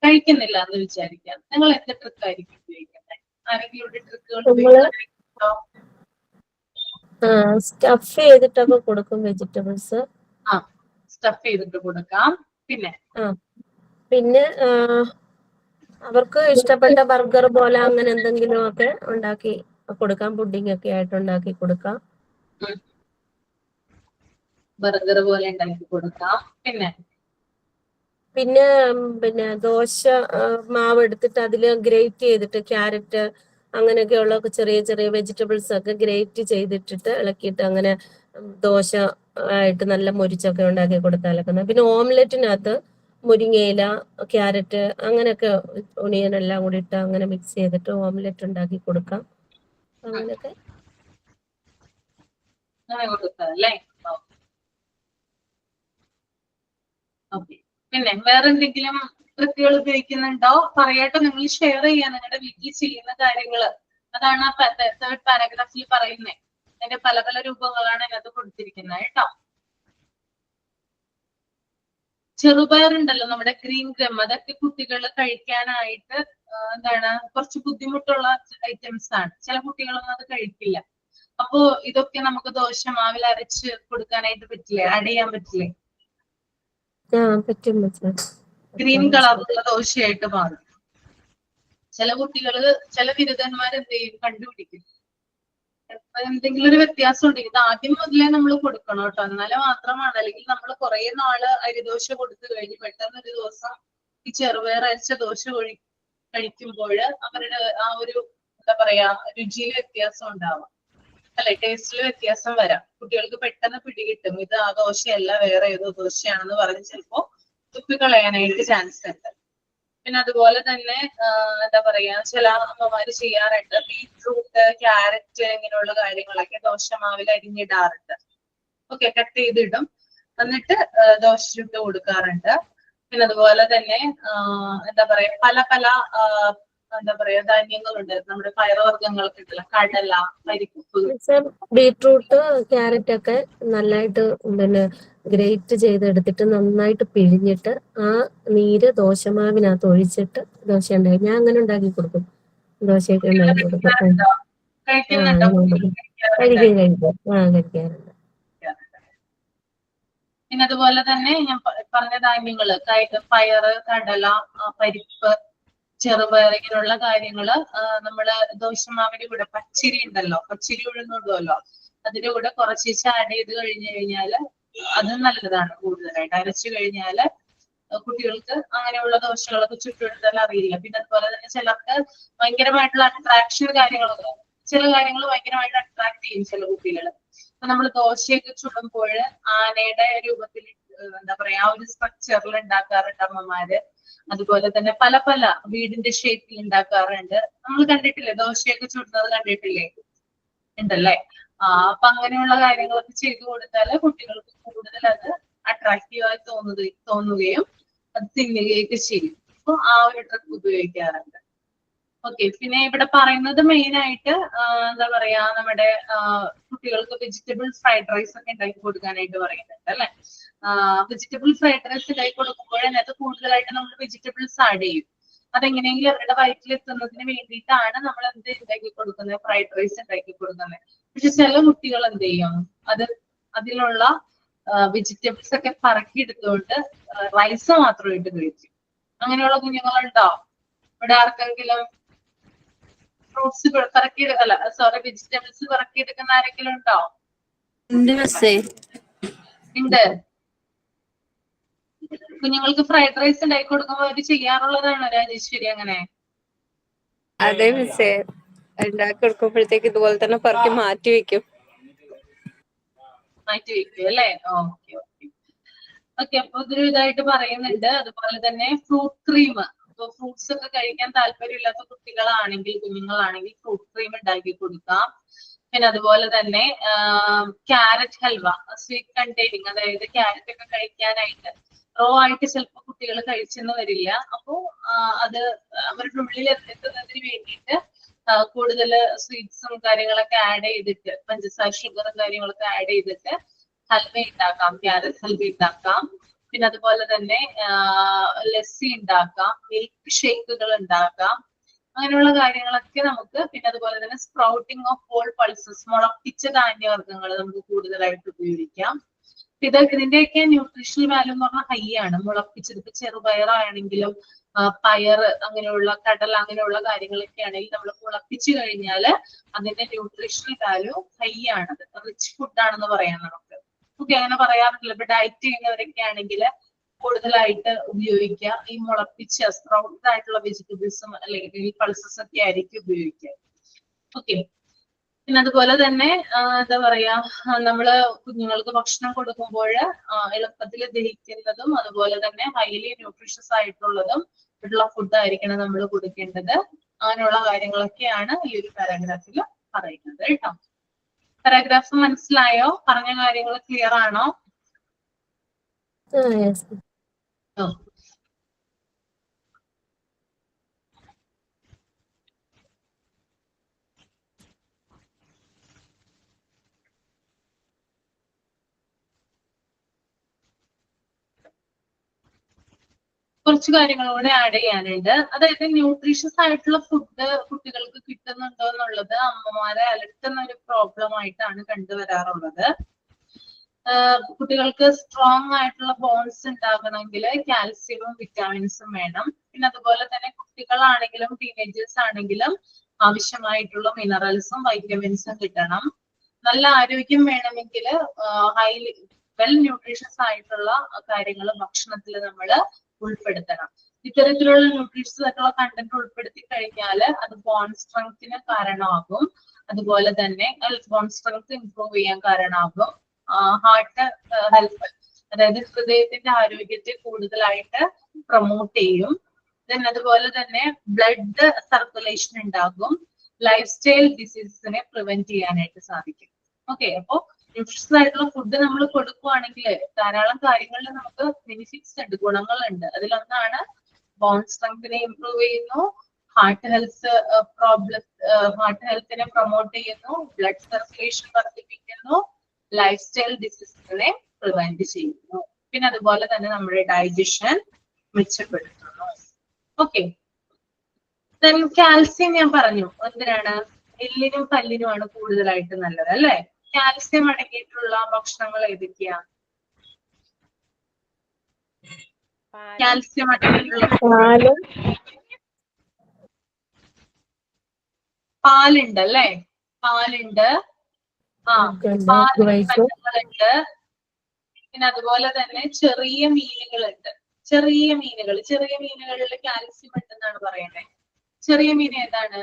കഴിക്കുന്നില്ല എന്ന് വിചാരിക്കാം. നിങ്ങൾ എന്ത് ട്രിക്കായിരിക്കും ഉപയോഗിക്കുന്നത്? ആരെങ്കിലും ഒരു ട്രിക്കുകൾ ഉപയോഗിക്കുന്നുണ്ടോ? സ്റ്റഫ് ചെയ്തിട്ടൊക്കെ കൊടുക്കും വെജിറ്റബിൾസ്. സ്റ്റഫ് ചെയ്തിട്ട് കൊടുക്കാം. പിന്നെ പിന്നെ അവർക്ക് ഇഷ്ടപ്പെട്ട ബർഗർ പോലെ അങ്ങനെ എന്തെങ്കിലും ഒക്കെ ഉണ്ടാക്കി കൊടുക്കാം. പുഡിംഗ് ഒക്കെ ആയിട്ട് ഉണ്ടാക്കി കൊടുക്കാം. ബർഗർ പോലെ ഉണ്ടാക്കി കൊടുക്കാം. പിന്നെ പിന്നെ ദോശ മാവ് എടുത്തിട്ട് അതിൽ ഗ്രേറ്റ് ചെയ്തിട്ട് ക്യാരറ്റ് അങ്ങനെയൊക്കെയുള്ള ചെറിയ ചെറിയ വെജിറ്റബിൾസ് ഒക്കെ ഗ്രേറ്റ് ചെയ്തിട്ടിട്ട് ഇളക്കിയിട്ട് അങ്ങനെ ദോശ ആയിട്ട് നല്ല മൊരിച്ചൊക്കെ ഉണ്ടാക്കി കൊടുത്താലൊക്കെ. പിന്നെ ഓംലെറ്റിനകത്ത് മുരിങ്ങയില, ക്യാരറ്റ് അങ്ങനെയൊക്കെ ഒണിയൻ എല്ലാം കൂടി ഇട്ട് അങ്ങനെ മിക്സ് ചെയ്തിട്ട് ഓംലെറ്റ് ഉണ്ടാക്കി കൊടുക്കാം. അങ്ങനെയൊക്കെ കൊടുക്കാം അല്ലേ? ഓക്കെ. പിന്നെ വേറെ എന്തെങ്കിലും ട്രിക്കുകൾ ഉപയോഗിക്കുന്നുണ്ടോ? പറയട്ടെ, നിങ്ങൾ ഷെയർ ചെയ്യാ നിങ്ങളുടെ വീട്ടിൽ ചെയ്യുന്ന കാര്യങ്ങൾ. അതാണ് ആ തേർഡ് പാരഗ്രാഫിൽ പറയുന്നത്. അതിന്റെ പല പല രൂപങ്ങളാണ് അതിനകത്ത് കൊടുത്തിരിക്കുന്നത് കേട്ടോ. ചെറുപയറുണ്ടല്ലോ, നമ്മുടെ ഗ്രീൻ ഗ്രം, അതൊക്കെ കുട്ടികൾ കഴിക്കാനായിട്ട് എന്താണ് കുറച്ച് ബുദ്ധിമുട്ടുള്ള ഐറ്റംസ് ആണ്. ചില കുട്ടികളൊന്നും അത് കഴിക്കില്ല. അപ്പോ ഇതൊക്കെ നമുക്ക് ദോശമാവിൽ അരച്ച് കൊടുക്കാനായിട്ട് പറ്റില്ലേ? ആഡ് ചെയ്യാൻ പറ്റില്ലേ? പറ്റും. ഗ്രീൻ കളറുള്ള ദോശയായിട്ട് മാറും. ചില കുട്ടികള്, ചില ബിരുദന്മാർ എന്ത് ചെയ്യും, കണ്ടുപിടിക്കും എന്തെങ്കിലും ഒരു വ്യത്യാസം ഉണ്ടെങ്കിൽ ഇത് ആദ്യം മുതലേ നമ്മൾ കൊടുക്കണം കേട്ടോ. എന്നാലേ മാത്രമാണ്. അല്ലെങ്കിൽ നമ്മൾ കുറെ നാള് അരിദോശ കൊടുത്തു കഴിഞ്ഞ് പെട്ടെന്ന് ഒരു ദിവസം ഈ ചെറുപയർ അരച്ച ദോശ കഴിക്കുമ്പോൾ അവരുടെ ആ ഒരു എന്താ പറയാ രുചിയിൽ വ്യത്യാസം ഉണ്ടാവാം, അല്ലെ? ടേസ്റ്റിൽ വ്യത്യാസം വരാം. കുട്ടികൾക്ക് പെട്ടെന്ന് പിടികിട്ടും ഇത് ആ ദോശയല്ല വേറെ ഏതോ ദോശയാണെന്ന് പറഞ്ഞ് ചിലപ്പോ തുപ്പിക്കളയാനായിട്ട് ചാൻസ് ഉണ്ട്. പിന്നെ അതുപോലെ തന്നെ എന്താ പറയാ ചില അമ്മമാര് ചെയ്യാറുണ്ട്, ബീറ്റ്റൂട്ട്, ക്യാരറ്റ് ഇങ്ങനെയുള്ള കാര്യങ്ങളൊക്കെ ദോശമാവിൽ അരിഞ്ഞിടാറുണ്ട്. ഓക്കെ, കട്ട് ചെയ്തിടും, എന്നിട്ട് ദോശ ചുട്ട് കൊടുക്കാറുണ്ട്. പിന്നെ അതുപോലെ തന്നെ എന്താ പറയാ പല പല എന്താ പറയാ ധാന്യങ്ങളുണ്ട്. നമ്മുടെ പയറുവർഗ്ഗങ്ങളൊക്കെ ഉണ്ടല്ലോ, കടല, പരിപ്പ്. ബീട്രൂട്ട്, ക്യാരറ്റ് ഒക്കെ നന്നായിട്ട് പിന്നെ ഗ്രേറ്റ് ചെയ്തെടുത്തിട്ട് നന്നായിട്ട് പിഴിഞ്ഞിട്ട് ആ നീര് ദോശമാവിനകത്ത് ഒഴിച്ചിട്ട് ദോശ ഉണ്ടാക്കി ഞാൻ അങ്ങനെ ഉണ്ടാക്കി കൊടുക്കും. ദോശയൊക്കെ ഉണ്ടാക്കി കൊടുക്കും. കഴിക്കാറുണ്ട്. പിന്നെ അതുപോലെ തന്നെ ഞാൻ പറഞ്ഞ ധാന്യങ്ങള്, പയറ്, കടല, പരിപ്പ്, ചെറുപയർ ഇങ്ങനെയുള്ള കാര്യങ്ങള് നമ്മള് ദോശമാവിന്റെ കൂടെ പച്ചരി ഉണ്ടല്ലോ, പച്ചരി ഉഴുന്നിടുമല്ലോ, അതിന്റെ കൂടെ കുറച്ച് ആഡ് ചെയ്ത് കഴിഞ്ഞു കഴിഞ്ഞാല് അത് നല്ലതാണ്. കൂടുതലായിട്ട് അരച്ചു കഴിഞ്ഞാല് കുട്ടികൾക്ക് അങ്ങനെയുള്ള ദോശകളൊക്കെ ചുട്ടെടുത്താൽ അറിയില്ല. പിന്നെ അതുപോലെ തന്നെ ചിലർക്ക് ഭയങ്കരമായിട്ടുള്ള അട്രാക്ഷൻ കാര്യങ്ങളൊക്കെ, ചില കാര്യങ്ങൾ ഭയങ്കരമായിട്ട് അട്രാക്ട് ചെയ്യും ചില കുട്ടികള്. അപ്പൊ നമ്മൾ ദോശയൊക്കെ ചുടുമ്പോൾ ആനയുടെ രൂപത്തിൽ എന്താ പറയാ ആ ഒരു സ്ട്രക്ചറിൽ ഉണ്ടാക്കാറുണ്ട് അമ്മമാര്. അതുപോലെ തന്നെ പല പല വീടിന്റെ ഷേപ്പിൽ ഉണ്ടാക്കാറുണ്ട്. നമ്മൾ കണ്ടിട്ടില്ലേ ദോശയൊക്കെ ചുടുന്നത്? കണ്ടിട്ടില്ലേ? ഉണ്ടല്ലേ? അപ്പൊ അങ്ങനെയുള്ള കാര്യങ്ങളൊക്കെ ചെയ്തു കൊടുത്താൽ കുട്ടികൾക്ക് കൂടുതൽ അത് അട്രാക്റ്റീവായി തോന്നുകയും അത് തിന്നുകയൊക്കെ ചെയ്യും. അപ്പൊ ആ ഒരു ട്രിക്ക് ഉപയോഗിക്കാറുണ്ട്. ഓക്കെ. പിന്നെ ഇവിടെ പറയുന്നത് മെയിൻ ആയിട്ട് എന്താ പറയാ നമ്മുടെ കുട്ടികൾക്ക് വെജിറ്റബിൾ ഫ്രൈഡ് റൈസ് ഒക്കെ ഉണ്ടാക്കി കൊടുക്കാനായിട്ട് പറയുന്നുണ്ട് അല്ലെ? വെജിറ്റബിൾ ഫ്രൈഡ് റൈസ് ഉണ്ടാക്കി കൊടുക്കുമ്പോൾ അതിനകത്ത് കൂടുതലായിട്ട് നമ്മൾ വെജിറ്റബിൾസ് ആഡ് ചെയ്യും. അതെങ്ങനെയെങ്കിലും അവരുടെ വയറ്റിൽ എത്തുന്നതിന് വേണ്ടിയിട്ടാണ് നമ്മൾ എന്ത് ഉണ്ടാക്കി കൊടുക്കുന്നത്, ഫ്രൈഡ് റൈസ് ഉണ്ടാക്കി കൊടുക്കുന്നത്. പക്ഷെ ചില കുട്ടികൾ എന്ത് ചെയ്യും, അതിലുള്ള വെജിറ്റബിൾസ് ഒക്കെ പറക്കിയെടുത്തുകൊണ്ട് റൈസ് മാത്രം ഇട്ട് കഴിക്കും. അങ്ങനെയുള്ള കുഞ്ഞുങ്ങളുണ്ടോ ഇവിടെ? ആർക്കെങ്കിലും ഫ്രൂട്ട്സ് വെജിറ്റബിൾസ് പറക്കിയെടുക്കുന്ന ആരെങ്കിലും ഉണ്ടോ? ഉണ്ട്. കുഞ്ഞുങ്ങൾക്ക് ഫ്രൈഡ് റൈസ് ഉണ്ടാക്കി കൊടുക്കുമ്പോൾ അവര് ചെയ്യാറുള്ളതാണോ രാജേശ്വരി? അങ്ങനെ? അതെ മിസ്സേ, ഉണ്ടാക്കി കൊടുക്കുമ്പോഴത്തേക്ക് ഇതുപോലെ തന്നെ പറക്കി മാറ്റി വെക്കും അല്ലേ? Okay okay okay. അപ്പൊ ഇതൊരു ഇതായിട്ട് പറയുന്നുണ്ട്. അതുപോലെ തന്നെ ഫ്രൂട്ട് ക്രീം, ഇപ്പൊ ഫ്രൂട്ട്സ് ഒക്കെ കഴിക്കാൻ താല്പര്യമില്ലാത്ത കുട്ടികളാണെങ്കിൽ, കുഞ്ഞുങ്ങളാണെങ്കിൽ ഫ്രൂട്ട് ക്രീം ഉണ്ടാക്കി കൊടുക്കാം. പിന്നെ അതുപോലെ തന്നെ ക്യാരറ്റ് ഹൽവ, സ്വീറ്റ് കണ്ടെയ്നിങ്, അതായത് ക്യാരറ്റ് ഒക്കെ കഴിക്കാനായിട്ട് റോ ആയിട്ട് ചിലപ്പോൾ കുട്ടികൾ കഴിച്ചെന്ന് വരില്ല. അപ്പോ അത് അവരുടെ ഉള്ളിൽ എത്തുന്നതിന് വേണ്ടിയിട്ട് കൂടുതൽ സ്വീറ്റ്സും കാര്യങ്ങളൊക്കെ ആഡ് ചെയ്തിട്ട്, പഞ്ചസാര, ഷുഗറും കാര്യങ്ങളൊക്കെ ആഡ് ചെയ്തിട്ട് ഹൽവ ഉണ്ടാക്കാം, ക്യാരറ്റ് ഹൽവ ഉണ്ടാക്കാം. പിന്നെ അതുപോലെ തന്നെ ലസ്സി ഉണ്ടാക്കാം, മിൽക്ക് ഷേക്കുകൾ ഉണ്ടാക്കാം. അങ്ങനെയുള്ള കാര്യങ്ങളൊക്കെ നമുക്ക്. പിന്നെ അതുപോലെ തന്നെ സ്പ്രൗട്ടിങ് ഓഫ് ഹോൾ പൾസസ്, മുളപ്പിച്ച ധാന്യവർഗ്ഗങ്ങൾ നമുക്ക് കൂടുതലായിട്ട് ഉപയോഗിക്കാം. ഇതിന്റെയൊക്കെ ന്യൂട്രീഷണൽ വാല്യൂ എന്ന് പറഞ്ഞാൽ ഹൈ ആണ്. മുളപ്പിച്ചത് ഇപ്പൊ ചെറുപയറാണെങ്കിലും പയർ അങ്ങനെയുള്ള കടല അങ്ങനെയുള്ള കാര്യങ്ങളൊക്കെ ആണെങ്കിൽ നമ്മൾ മുളപ്പിച്ചു കഴിഞ്ഞാൽ അതിന്റെ ന്യൂട്രീഷണൽ വാല്യൂ ഹൈ ആണത്, റിച്ച് ഫുഡ് ആണെന്ന് പറയാം നമുക്ക്. ഓക്കെ, അങ്ങനെ പറയാറില്ല. ഇപ്പൊ ഡയറ്റ് ചെയ്യുന്നവരൊക്കെ ആണെങ്കിൽ കൂടുതലായിട്ട് ഉപയോഗിക്കുക ഈ മുളപ്പിച്ച സ്പ്രൗട്ടഡ് ആയിട്ടുള്ള വെജിറ്റബിൾസും അല്ലെങ്കിൽ പൾസസ് ഒക്കെ ആയിരിക്കും ഉപയോഗിക്കുക. ഓക്കെ, പിന്നെ അതുപോലെ തന്നെ എന്താ പറയാ, നമ്മള് കുഞ്ഞുങ്ങൾക്ക് ഭക്ഷണം കൊടുക്കുമ്പോൾ എളുപ്പത്തിൽ ദഹിക്കുന്നതും അതുപോലെ തന്നെ ഹൈലി ന്യൂട്രീഷ്യസ് ആയിട്ടുള്ളതും ഉള്ള ഫുഡ് ആയിരിക്കണം നമ്മൾ കൊടുക്കേണ്ടത്. അങ്ങനെയുള്ള കാര്യങ്ങളൊക്കെയാണ് ഈ ഒരു പാരാഗ്രാഫിൽ പറയുന്നത് കേട്ടോ. പാരാഗ്രാഫ് മനസ്സിലായോ? പറഞ്ഞ കാര്യങ്ങൾ ക്ലിയർ ആണോ? കുറച്ച് കാര്യങ്ങൾ കൂടെ ആഡ് ചെയ്യാനുണ്ട്. അതായത് ന്യൂട്രീഷ്യസ് ആയിട്ടുള്ള ഫുഡ് കുട്ടികൾക്ക് കിട്ടുന്നുണ്ടോ എന്നുള്ളത് അമ്മമാരെ അലട്ടുന്ന ഒരു പ്രോബ്ലം ആയിട്ടാണ് കണ്ടുവരാറുള്ളത്. കുട്ടികൾക്ക് സ്ട്രോങ് ആയിട്ടുള്ള ബോൺസ് ഉണ്ടാകണമെങ്കിൽ കാൽസ്യവും വിറ്റാമിൻസും വേണം. പിന്നെ അതുപോലെ തന്നെ കുട്ടികളാണെങ്കിലും ടീനേജേഴ്സ് ആണെങ്കിലും ആവശ്യമായിട്ടുള്ള മിനറൽസും വൈറ്റമിൻസും കിട്ടണം. നല്ല ആരോഗ്യം വേണമെങ്കിൽ ഹൈലി വെൽ ന്യൂട്രീഷ്യസ് ആയിട്ടുള്ള കാര്യങ്ങൾ ഭക്ഷണത്തിൽ നമ്മൾ ഉൾപ്പെടുത്തണം. ഇത്തരത്തിലുള്ള ന്യൂട്രീഷ്യസ് ആയിട്ടുള്ള കണ്ടന്റ് ഉൾപ്പെടുത്തി കഴിഞ്ഞാൽ അത് ബോൺ സ്ട്രെങ്ത്തിന് കാരണമാകും. അതുപോലെ തന്നെ ബോൺ സ്ട്രെങ്ത് ഇംപ്രൂവ് ചെയ്യാൻ കാരണമാകും. ഹാർട്ട് ഹെൽത്ത്, അതായത് ഹൃദയത്തിന്റെ ആരോഗ്യത്തെ കൂടുതലായിട്ട് പ്രൊമോട്ട് ചെയ്യും. ദെൻ അതുപോലെ തന്നെ ബ്ലഡ് സർക്കുലേഷൻ ഉണ്ടാകും. ലൈഫ് സ്റ്റൈൽ ഡിസീസസിനെ പ്രിവെന്റ് ചെയ്യാനായിട്ട് സാധിക്കും. ഓക്കെ, അപ്പോ ന്യൂട്രീഷ്യസ് ആയിട്ടുള്ള ഫുഡ് നമ്മൾ കൊടുക്കുവാണെങ്കിൽ ധാരാളം കാര്യങ്ങളിൽ നമുക്ക് ബെനിഫിറ്റ്സ് ഉണ്ട്, ഗുണങ്ങളുണ്ട്. അതിലൊന്നാണ് ബോൺ സ്ട്രെങ്തിനെ ഇംപ്രൂവ് ചെയ്യുന്നു, ഹാർട്ട് ഹെൽത്തിനെ പ്രൊമോട്ട് ചെയ്യുന്നു, ബ്ലഡ് സർക്കുലേഷൻ വർദ്ധിപ്പിക്കുന്നു, ലൈഫ് സ്റ്റൈൽ ഡിസീസുകളെ പ്രിവെന്റ് ചെയ്യുന്നു. പിന്നെ അതുപോലെ തന്നെ നമ്മുടെ ഡൈജഷൻ മെച്ചപ്പെടുത്തുന്നു. ഓക്കെ, കാൽസ്യം ഞാൻ പറഞ്ഞു എന്തിനാണ്? എല്ലിനും പല്ലിനുമാണ് കൂടുതലായിട്ട് നല്ലത് അല്ലെ? കാൽസ്യം അടങ്ങിയിട്ടുള്ള ഭക്ഷണങ്ങൾ ഏതൊക്കെയാ? കാൽസ്യം അടങ്ങിയിട്ടുള്ള പാലുണ്ട് അല്ലെ? പാലുണ്ട്, പാലുണ്ട്. പിന്നെ അതുപോലെ തന്നെ ചെറിയ മീനുകളുണ്ട്. ചെറിയ മീനുകളിൽ കാൽസ്യം ഉണ്ടെന്നാണ് പറയുന്നത്. ചെറിയ മീൻ ഏതാണ്?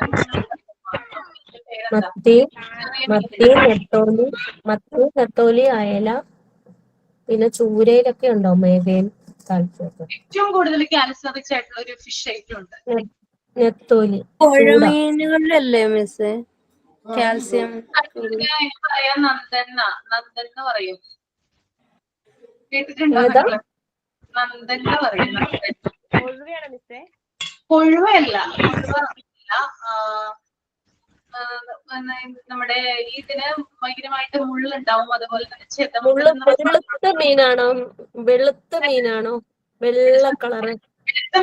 മത്തി, നെത്തോലി, അയല, പിന്നെ ചൂരയിലൊക്കെ ഉണ്ടോ മേഘയും കാൽസ്യം? ഏറ്റവും കൂടുതൽ കാൽസ്യം റിച്ച് ആയിട്ടുള്ള ഒരു ഫിഷ് ഐറ്റം ഉണ്ട്, നെത്തോലി. പുഴമീനുകളിലല്ലേ മിസ് കാൽസ്യം? പറയാ നന്ദൻ എന്ന് പറയും, കേട്ടിട്ടുണ്ടോ? നന്ദൻ എന്ന് പറയും. കൊഴുവയല്ല, നമ്മുടെ ഇതിന് ഭയങ്കരമായിട്ട് മുള്ളുണ്ടാവും. അതുപോലെ തന്നെ വെളുത്ത മീനാണോ? വെള്ള കളറ് വെളുത്ത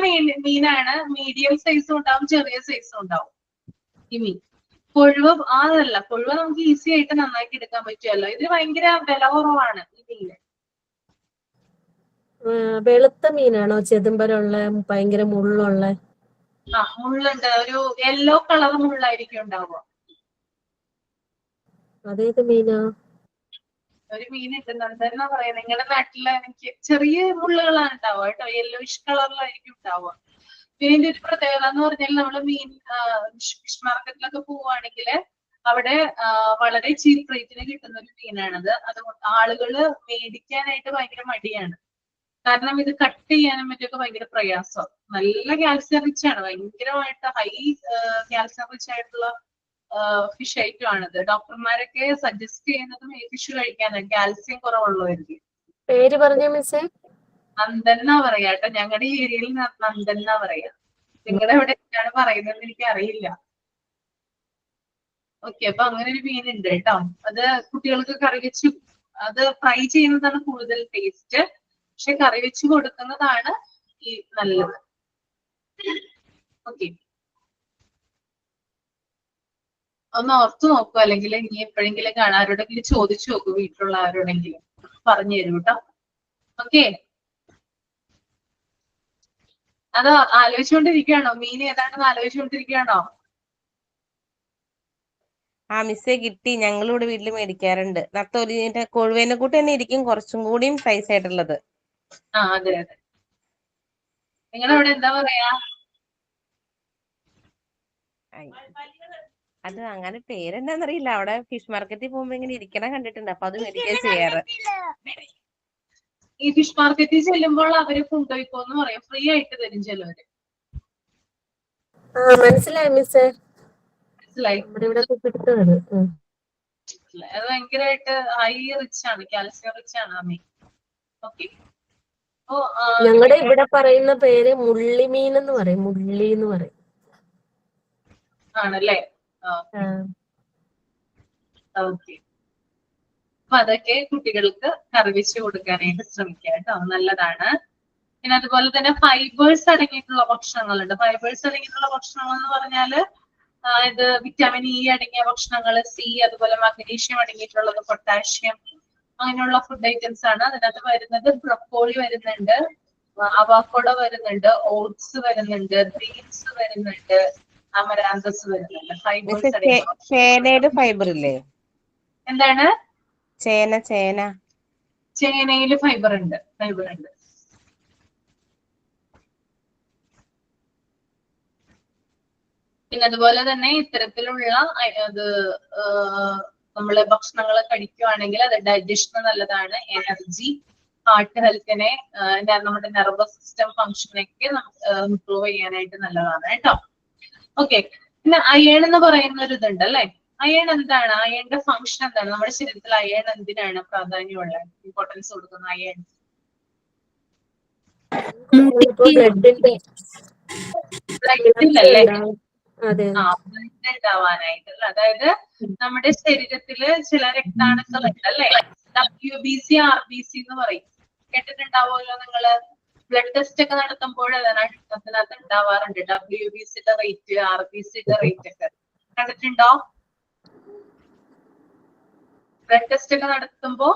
മീനാണ്. മീഡിയം സൈസും ഉണ്ടാവും, ചെറിയ സൈസും ഉണ്ടാവും ഈ മീൻ. കൊഴുവ അതല്ല, കൊഴുവ നമുക്ക് ഈസി ആയിട്ട് നന്നാക്കി എടുക്കാൻ പറ്റുമല്ലോ. ഇതിന് ഭയങ്കര വില കുറവാണ് ഈ മീന്. വെളുത്ത മീനാണോ? ചെതുമ്പലുള്ള ഭയങ്കര മുള്ളുള്ള? മുള്ളുണ്ട്, ഒരു യെല്ലോ കളർ മുള്ളായിരിക്കും ഉണ്ടാവുക. അതേത് മീനാ? ഒരു മീനുണ്ട്, നന്ദന പറയാ. നിങ്ങളുടെ നാട്ടില് എനിക്ക് ചെറിയ മുള്ളുകളാണ് ഉണ്ടാവുക കേട്ടോ, യെല്ലോയിഷ് കളറിലായിരിക്കും ഉണ്ടാവുക. പിന്നെ ഇതിന്റെ ഒരു പ്രത്യേകത എന്ന് പറഞ്ഞാൽ നമ്മള് മീൻ ഫിഷ് മാർക്കറ്റിലൊക്കെ പോവുകയാണെങ്കിൽ അവിടെ വളരെ ചീപ്പ് റേറ്റിന് കിട്ടുന്ന ഒരു മീനാണത്. അതുകൊണ്ട് ആളുകള് മേടിക്കാനായിട്ട് ഭയങ്കര മടിയാണ്. കാരണം ഇത് കട്ട് ചെയ്യാനും മറ്റൊക്കെ ഭയങ്കര പ്രയാസം. നല്ല കാൽസ്യം റിച്ച് ആണ്, ഭയങ്കരമായിട്ട് ഹൈ കാൽസ്യം റിച്ച് ആയിട്ടുള്ള ഫിഷ് ഐറ്റം ആണിത്. ഡോക്ടർമാരൊക്കെ സജസ്റ്റ് ചെയ്യുന്നതും ഈ ഫിഷ് കഴിക്കാനാണ്, കാൽസ്യം കുറവുള്ളവർക്ക്. പേര് പറഞ്ഞ മിസ്സേ? നന്ദൻ എന്നാ പറയാ കേട്ടോ, ഞങ്ങളുടെ ഈ ഏരിയയിൽ നന്ദൻ എന്നാ പറയാ. നിങ്ങളുടെ എവിടെ എന്താണ് പറയുന്നത് എനിക്ക് അറിയില്ല. ഓക്കെ, അപ്പൊ അങ്ങനെ ഒരു മീനുണ്ട് കേട്ടോ. അത് കുട്ടികൾക്ക് കറി വെച്ച്, അത് ഫ്രൈ ചെയ്യുന്നതാണ് കൂടുതൽ ടേസ്റ്റ്, പക്ഷെ കറി വെച്ച് കൊടുക്കുന്നതാണ് ഈ നല്ലത്. ഓക്കെ, ഒന്ന് ഓർത്തു നോക്കൂ, അല്ലെങ്കിൽ ഇനി എപ്പോഴെങ്കിലും ആരോടെങ്കിലും ചോദിച്ചു നോക്കൂ, വീട്ടിലുള്ള ആരോടെങ്കിലും. പറഞ്ഞു തരും കേട്ടോ. ഓക്കെ, അത് ആലോചിച്ചുകൊണ്ടിരിക്കുകയാണോ? മീൻ ഏതാണെന്ന് ആലോചിച്ചുകൊണ്ടിരിക്കുകയാണോ? ആ മിസ്സേ കിട്ടി. ഞങ്ങളിവിടെ വീട്ടിൽ മേടിക്കാറുണ്ട്. നത്തോലിന്റെ കൊഴുവേനെ കൂട്ട് തന്നെ ഇരിക്കും, കുറച്ചും കൂടിയും സൈസ് ആയിട്ടുള്ളത്. ആ അതെ അതെ. നിങ്ങളവിടെ എന്താ പറയാ? ഐ, അത് അങ്ങനെ പേരെന്താന്നറിയില്ല. അവിടെ ഫിഷ് മാർക്കറ്റിൽ പോകുമ്പോ ഇങ്ങനെ ഇരിക്കണ കണ്ടിട്ടുണ്ട്. അപ്പൊ അത് മേടിക്കാൻ ചെയ്യാറ്. ഈ ഫിഷ് മാർക്കറ്റിൽ ചെല്ലുമ്പോൾ അവര് കൊണ്ടുപോയിക്കോന്ന് പറയും, ഫ്രീ ആയിട്ട് തരും ചിലവര്. മനസ്സിലായി മിസ്സേ, മനസ്സിലായി? നമ്മുടെ ഇവിടെ കിട്ടുന്നത്. അത് ഭയങ്കരമായിട്ട് ഹൈ റിച്ച് ആണ്, കാൽസ്യം റിച്ച് ആണ് ആ മീൻ. ഓക്കെ, അപ്പോ ഞങ്ങളുടെ ഇവിടെ പറയുന്ന പേര് മുള്ളിമീൻ എന്ന് പറയും, മുള്ളി എന്ന് പറയും. ആണല്ലേ? ഓക്കെ, അപ്പൊ അതൊക്കെ കുട്ടികൾക്ക് കറി വെച്ച് കൊടുക്കാനായിട്ട് ശ്രമിക്കുക കേട്ടോ, നല്ലതാണ്. പിന്നെ അതുപോലെ തന്നെ ഫൈബേഴ്സ് അടങ്ങിയിട്ടുള്ള ഭക്ഷണങ്ങളുണ്ട്. ഫൈബേഴ്സ് അടങ്ങിയിട്ടുള്ള ഭക്ഷണങ്ങൾ എന്ന് പറഞ്ഞാല് ഇത് വിറ്റാമിൻ ഇ അടങ്ങിയ ഭക്ഷണങ്ങൾ, സി, അതുപോലെ മഗ്നീഷ്യം അടങ്ങിയിട്ടുള്ളത്, പൊട്ടാഷ്യം, അങ്ങനെയുള്ള ഫുഡ് ഐറ്റംസ് ആണ് അതിനകത്ത് വരുന്നത്. ബ്രൊക്കോളി വരുന്നുണ്ട്, അവോക്കാഡോ വരുന്നുണ്ട്, ഓട്സ് വരുന്നുണ്ട്, ബീൻസ് വരുന്നുണ്ട്, അമരാന്തസ് വരുന്നുണ്ട്. ഫൈബേഴ്സ് അടങ്ങിയ ചേനയുടെ ഫൈബർ ഇല്ലേ? എന്താണ്? ചേന. ചേനയില് ഫൈബർ ഉണ്ട്. പിന്നെ അതുപോലെ തന്നെ ഇത്തരത്തിലുള്ള അത് നമ്മള് ഭക്ഷണങ്ങൾ കഴിക്കുവാണെങ്കിൽ അത് ഡൈജഷന് നല്ലതാണ്, എനർജി, ഹാർട്ട് ഹെൽത്തിനെ, നമ്മുടെ നെർവസ് സിസ്റ്റം ഫംഗ്ഷനൊക്കെ ഇംപ്രൂവ് ചെയ്യാനായിട്ട് നല്ലതാണ് കേട്ടോ. ഓക്കെ, പിന്നെ അയേൺ എന്ന് പറയുന്ന ഒരു ഇതുണ്ട് അല്ലെ. അയേൺ എന്താണ്? അയേണിന്റെ ഫംഗ്ഷൻ എന്താണ്? നമ്മുടെ ശരീരത്തിൽ അയേൺ എന്തിനാണ് പ്രാധാന്യമുള്ള ഇമ്പോർട്ടൻസ് കൊടുക്കുന്നത്? അയേൺ ബ്ലഡിലല്ലേ? ബ്ലഡ് ഉണ്ടാവാനായിട്ട്, അതായത് നമ്മുടെ ശരീരത്തില് ചില രക്താണുക്കൾ ഉണ്ട് അല്ലെ, WBC RBC എന്ന് പറയും, കേട്ടിട്ടുണ്ടാവുമല്ലോ നിങ്ങള്. ബ്ലഡ് ടെസ്റ്റ് ഒക്കെ നടത്തുമ്പോൾ അതിനകത്ത് ഉണ്ടാവാറുണ്ട് WBCയുടെ റേറ്റ്, RBCയുടെ റേറ്റ് ഒക്കെ കണ്ടിട്ടുണ്ടോ? ബ്ലഡ് ടെസ്റ്റ് ഒക്കെ നടത്തുമ്പോ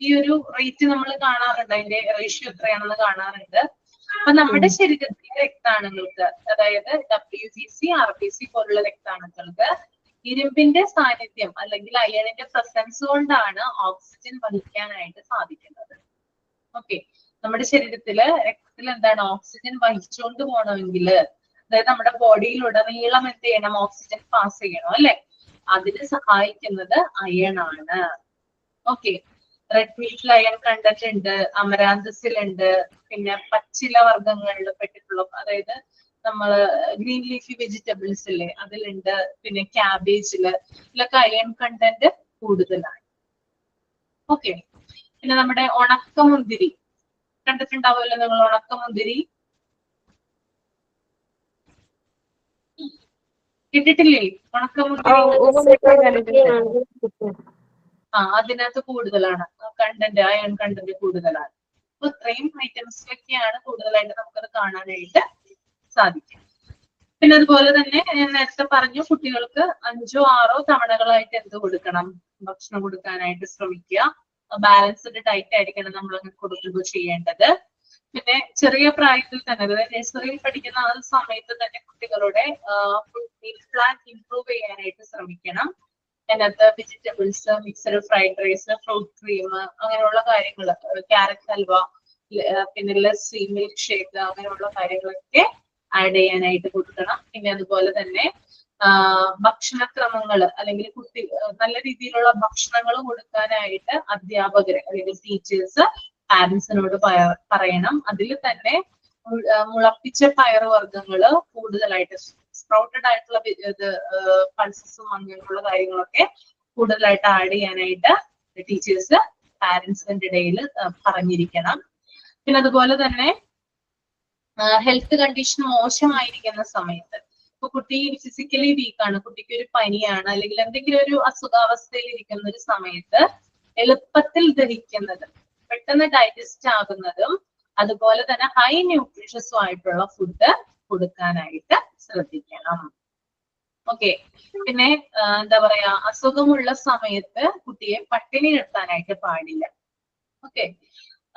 ഈ ഒരു റേറ്റ് നമ്മൾ കാണാറുണ്ട്, അതിന്റെ റേഷ്യോ എത്രയാണെന്ന് കാണാറുണ്ട്. അപ്പൊ നമ്മുടെ ശരീരത്തിലെ രക്താണുക്കൾക്ക്, അതായത് WBC RBC പോലുള്ള രക്താണുക്കൾക്ക് ഇരുമ്പിന്റെ സാന്നിധ്യം അല്ലെങ്കിൽ അയണിന്റെ പ്രസൻസ് കൊണ്ടാണ് ഓക്സിജൻ വഹിക്കാനായിട്ട് സാധിക്കുന്നത്. ഓക്കെ, നമ്മുടെ ശരീരത്തില് രക്തത്തിൽ എന്താണ് ഓക്സിജൻ വഹിച്ചുകൊണ്ട് പോകണമെങ്കിൽ, അതായത് നമ്മുടെ ബോഡിയിലുടനീളം എന്ത് ചെയ്യണം? ഓക്സിജൻ പാസ് ചെയ്യണം അല്ലെ. അതിന് സഹായിക്കുന്നത് അയൺ ആണ്. ഓക്കെ, റെഡ് മീറ്റിൽ അയൺ കണ്ടന്റ് ഉണ്ട്, അമരാന്തസിലുണ്ട്, പിന്നെ പച്ചില വർഗ്ഗങ്ങളിൽ പെട്ടിട്ടുള്ള, അതായത് നമ്മള് ഗ്രീൻ ലീഫി വെജിറ്റബിൾസ് ഇല്ലേ അതിലുണ്ട്, പിന്നെ ക്യാബേജില്, ഇതിലൊക്കെ അയൺ കണ്ടന്റ് കൂടുതലാണ്. ഓക്കെ, പിന്നെ നമ്മുടെ ഉണക്കമുന്തിരി കണ്ടിട്ടുണ്ടാവുമല്ലോ നിങ്ങൾ. ഉണക്കമുന്തിരി കിട്ടിട്ടില്ലേ? ഉണക്കമുന്തിരി അതിനകത്ത് കൂടുതലാണ് കണ്ടന്റ്, അയൺ കണ്ടന്റ് കൂടുതലാണ്. അപ്പൊ ഇത്രയും ഐറ്റംസിലൊക്കെയാണ് കൂടുതലായിട്ട് നമുക്കത് കാണാനായിട്ട് സാധിക്കും. പിന്നെ അതുപോലെ തന്നെ ഞാൻ നേരത്തെ പറഞ്ഞു, കുട്ടികൾക്ക് 5 or 6 തവണകളായിട്ട് എന്ത് കൊടുക്കണം? ഭക്ഷണം കൊടുക്കാനായിട്ട് ശ്രമിക്കുക. ബാലൻസ്ഡ് ഡയറ്റ് ആയിരിക്കണം നമ്മൾ കൊടുക്കുമ്പോൾ ചെയ്യേണ്ടത്. പിന്നെ ചെറിയ പ്രായത്തിൽ തന്നെ, അതായത് നഴ്സറിയിൽ പഠിക്കുന്ന ആ സമയത്ത് തന്നെ കുട്ടികളുടെ ഫുഡ് മീൽ പ്ലാൻ ഇംപ്രൂവ് ചെയ്യാനായിട്ട് ശ്രമിക്കണം. അതിനകത്ത് vegetables, mixed fried rice, fruit cream, അങ്ങനെയുള്ള കാര്യങ്ങൾ, ക്യാരറ്റ് ഹൽവ, പിന്നെ ലസ്സി, മിൽക്ക് ഷേക്ക്, അങ്ങനെയുള്ള കാര്യങ്ങളൊക്കെ ആഡ് ചെയ്യാനായിട്ട് കൊടുക്കണം. പിന്നെ അതുപോലെ തന്നെ ഭക്ഷണക്രമങ്ങൾ അല്ലെങ്കിൽ കുട്ടി നല്ല രീതിയിലുള്ള ഭക്ഷണങ്ങൾ കൊടുക്കാനായിട്ട് അധ്യാപകര് അല്ലെങ്കിൽ ടീച്ചേഴ്സ് പാരന്റ്സിനോട് പറയണം. അതിൽ തന്നെ മുളപ്പിച്ച പയറുവർഗ്ഗങ്ങള് കൂടുതലായിട്ട്, സ്പ്രൗട്ടഡ് ആയിട്ടുള്ള പൾസസും അങ്ങനെയുള്ള കാര്യങ്ങളൊക്കെ കൂടുതലായിട്ട് ആഡ് ചെയ്യാനായിട്ട് ടീച്ചേഴ്സ് പാരന്റ്സിന്റെ ഇടയിൽ പറഞ്ഞിരിക്കണം. പിന്നെ അതുപോലെ തന്നെ ഹെൽത്ത് കണ്ടീഷൻ മോശമായിരിക്കുന്ന സമയത്ത്, ഇപ്പൊ കുട്ടി ഫിസിക്കലി വീക്കാണ്, കുട്ടിക്ക് ഒരു പനിയാണ്, അല്ലെങ്കിൽ എന്തെങ്കിലും ഒരു അസുഖാവസ്ഥയിൽ ഇരിക്കുന്ന ഒരു സമയത്ത് എളുപ്പത്തിൽ ദഹിക്കുന്നത്, പെട്ടെന്ന് ഡൈജസ്റ്റ് ആകുന്നതും, അതുപോലെ തന്നെ ഹൈ ന്യൂട്രീഷ്യസും ആയിട്ടുള്ള ഫുഡ് കൊടുക്കാനായിട്ട് ശ്രദ്ധിക്കണം. ഓക്കെ. പിന്നെ എന്താ പറയാ, അസുഖമുള്ള സമയത്ത് കുട്ടിയെ പട്ടിണി കിടത്താനായിട്ട് പാടില്ല. ഓക്കെ.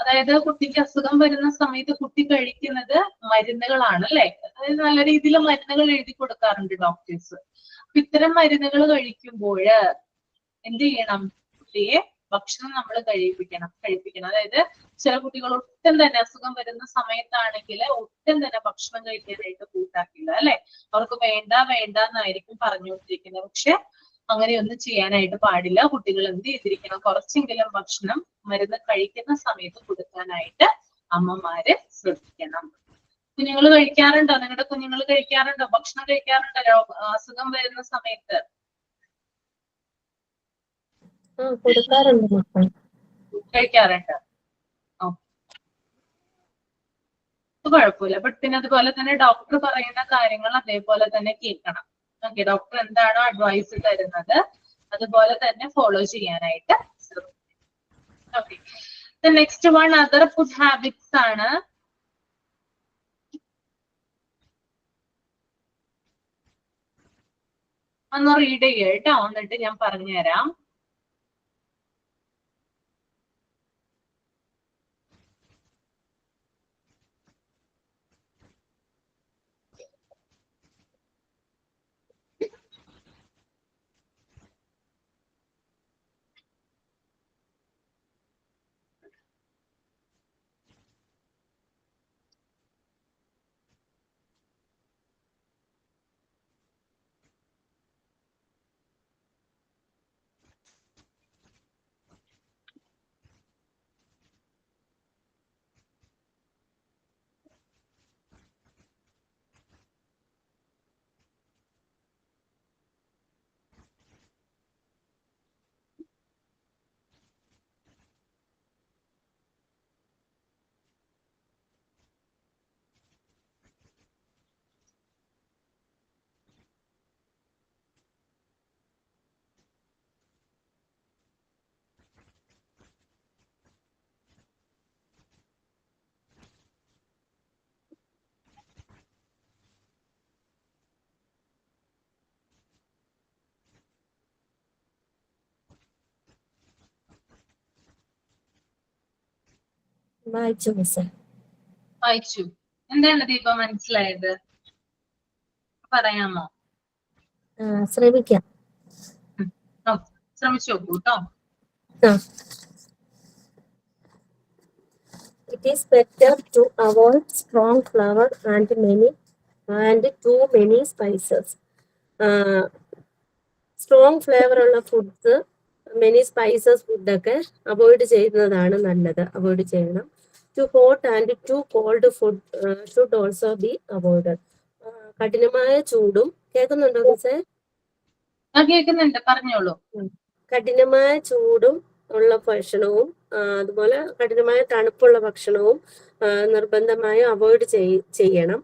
അതായത് കുട്ടിക്ക് അസുഖം വരുന്ന സമയത്ത് കുട്ടി കഴിക്കുന്നത് മരുന്നുകളാണ് അല്ലെ. അതായത് നല്ല രീതിയിൽ മരുന്നുകൾ എഴുതി കൊടുക്കാറുണ്ട് ഡോക്ടേഴ്സ്. അപ്പൊ ഇത്തരം മരുന്നുകൾ കഴിക്കുമ്പോൾ എന്ത് ചെയ്യണം? കുട്ടിയെ ഭക്ഷണം നമ്മൾ കഴിപ്പിക്കണം. അതായത് ചില കുട്ടികൾ ഒട്ടും തന്നെ അസുഖം വരുന്ന സമയത്താണെങ്കിൽ ഒട്ടും തന്നെ ഭക്ഷണം കഴിക്കാനായിട്ട് കൂട്ടാക്കില്ല അല്ലെ. അവർക്ക് വേണ്ട എന്നായിരിക്കും പറഞ്ഞുകൊണ്ടിരിക്കുന്നത്. പക്ഷെ അങ്ങനെയൊന്നും ചെയ്യാനായിട്ട് പാടില്ല. കുട്ടികൾ എന്ത് ചെയ്തിരിക്കണം? കുറച്ചെങ്കിലും ഭക്ഷണം മരുന്ന് കഴിക്കുന്ന സമയത്ത് കൊടുക്കാനായിട്ട് അമ്മമാര് ശ്രദ്ധിക്കണം. കുഞ്ഞുങ്ങൾ കഴിക്കാറുണ്ടോ? നിങ്ങളുടെ കുഞ്ഞുങ്ങൾ കഴിക്കാറുണ്ടോ? ഭക്ഷണം കഴിക്കാറുണ്ടോ അസുഖം വരുന്ന സമയത്ത്? കൊടുക്കാറുണ്ട് മക്കൾ. കഴിക്കാറുണ്ട്. കുഴപ്പമില്ല. ബട്ട് പിന്നെ അതുപോലെ തന്നെ ഡോക്ടർ പറയുന്ന കാര്യങ്ങൾ അതേപോലെ തന്നെ കേൾക്കണം. ഓക്കെ. ഡോക്ടർ എന്താണോ അഡ്വൈസ് തരുന്നത് അതുപോലെ തന്നെ ഫോളോ ചെയ്യാനായിട്ട് ശ്രമിക്കണം. Okay. Next one other food habits ആണ്. ഒന്ന് റീഡ് ചെയ്യുക കേട്ടോ, എന്നിട്ട് ഞാൻ പറഞ്ഞുതരാം. വായിച്ചു മിസ്സേ. വായിച്ചു. എന്താണ് ദീപ മനസ്സിലായത്? പറയാമോ? ശ്രമിക്കാം. ശ്രമിച്ചു നോക്കൂ കേട്ടോ. It is better to avoid strong flavor and too many spices. Strong flavour ഉള്ള ഫുഡ്സ്, മെനി സ്പൈസസ് ഫുഡൊക്കെ അവോയ്ഡ് ചെയ്യുന്നതാണ് നല്ലത്. അവോയ്ഡ് ചെയ്യണം. Too hot and too cold food should also be avoided. കഠിനമായ ചൂടും, കേൾക്കുന്നുണ്ടോ മിസ്സേ? കേൾക്കുന്നുണ്ട്, പറഞ്ഞോളൂ. കഠിനമായ ചൂടും ഉള്ള ഭക്ഷണവും അതുപോലെ കഠിനമായ തണുപ്പുള്ള ഭക്ഷണവും നിർബന്ധമായും അവോയ്ഡ് ചെയ്യണം.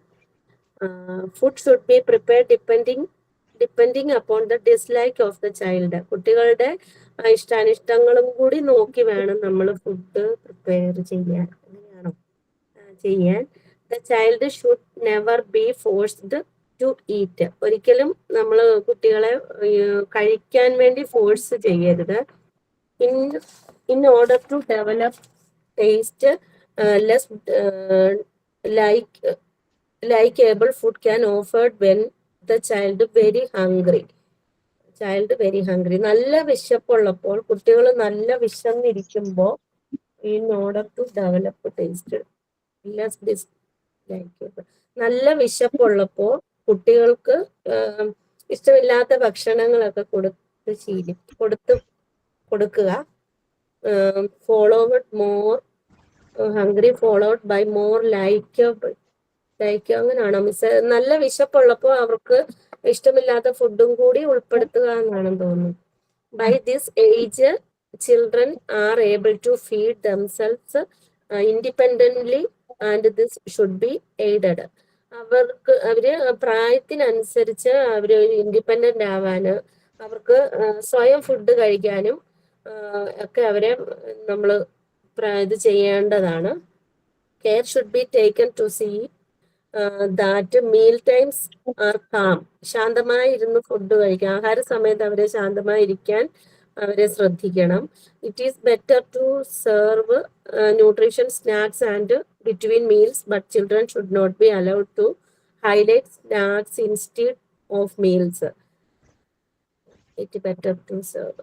Food should B prepare depending upon the dislike of the child. കുട്ടികളുടെ ഇഷ്ടാനിഷ്ടങ്ങളും കൂടി നോക്കി വേണം നമ്മൾ ഫുഡ് പ്രിപ്പയർ ചെയ്യാൻ. അങ്ങനെയാണോ ചെയ്യാൻ? The child should never be forced to eat. ഒരിക്കലും നമ്മൾ കുട്ടികളെ കഴിക്കാൻ വേണ്ടി ഫോഴ്സ് ചെയ്യരുത്. In order to develop taste less likeable food can offered when the child very hungry. നല്ല വിശപ്പുള്ളപ്പോൾ, കുട്ടികൾ നല്ല വിശന്നിരിക്കുമ്പോൾ, in order to develop taste less dislikeable. നല്ല വിശപ്പുള്ളപ്പോൾ കുട്ടികൾക്ക് ഇഷ്ടമില്ലാത്ത ഭക്ഷണങ്ങളൊക്കെ കൊടുക്കുക. followed more hungry followed by more likeable. അങ്ങനെയാണോ മിസ്? നല്ല വിശപ്പുള്ളപ്പോൾ അവർക്ക് ഇഷ്ടമില്ലാത്ത ഫുഡും കൂടി ഉൾപ്പെടുത്തുക എന്നാണെന്ന് തോന്നുന്നു. By this age children are able to feed themselves independently and this should be aided. അവര് പ്രായത്തിനനുസരിച്ച് അവര് ഇൻഡിപെൻഡന്റ് ആവാന്, അവർക്ക് സ്വയം ഫുഡ് കഴിക്കാനും ഒക്കെ അവരെ നമ്മൾ ഇത് ചെയ്യേണ്ടതാണ്. Care should be taken to see that meal times are calm. ശാന്തമായി ഇരുന്ന് ഫുഡ് കഴിക്കാം. ആഹാര സമയത്ത് അവരെ ശാന്തമായി ഇരിക്കാൻ അവരെ ശ്രദ്ധിക്കണം. It is better to serve nutrition snacks and between meals, but children should not be allowed to highlight snacks instead of meals. It better to serve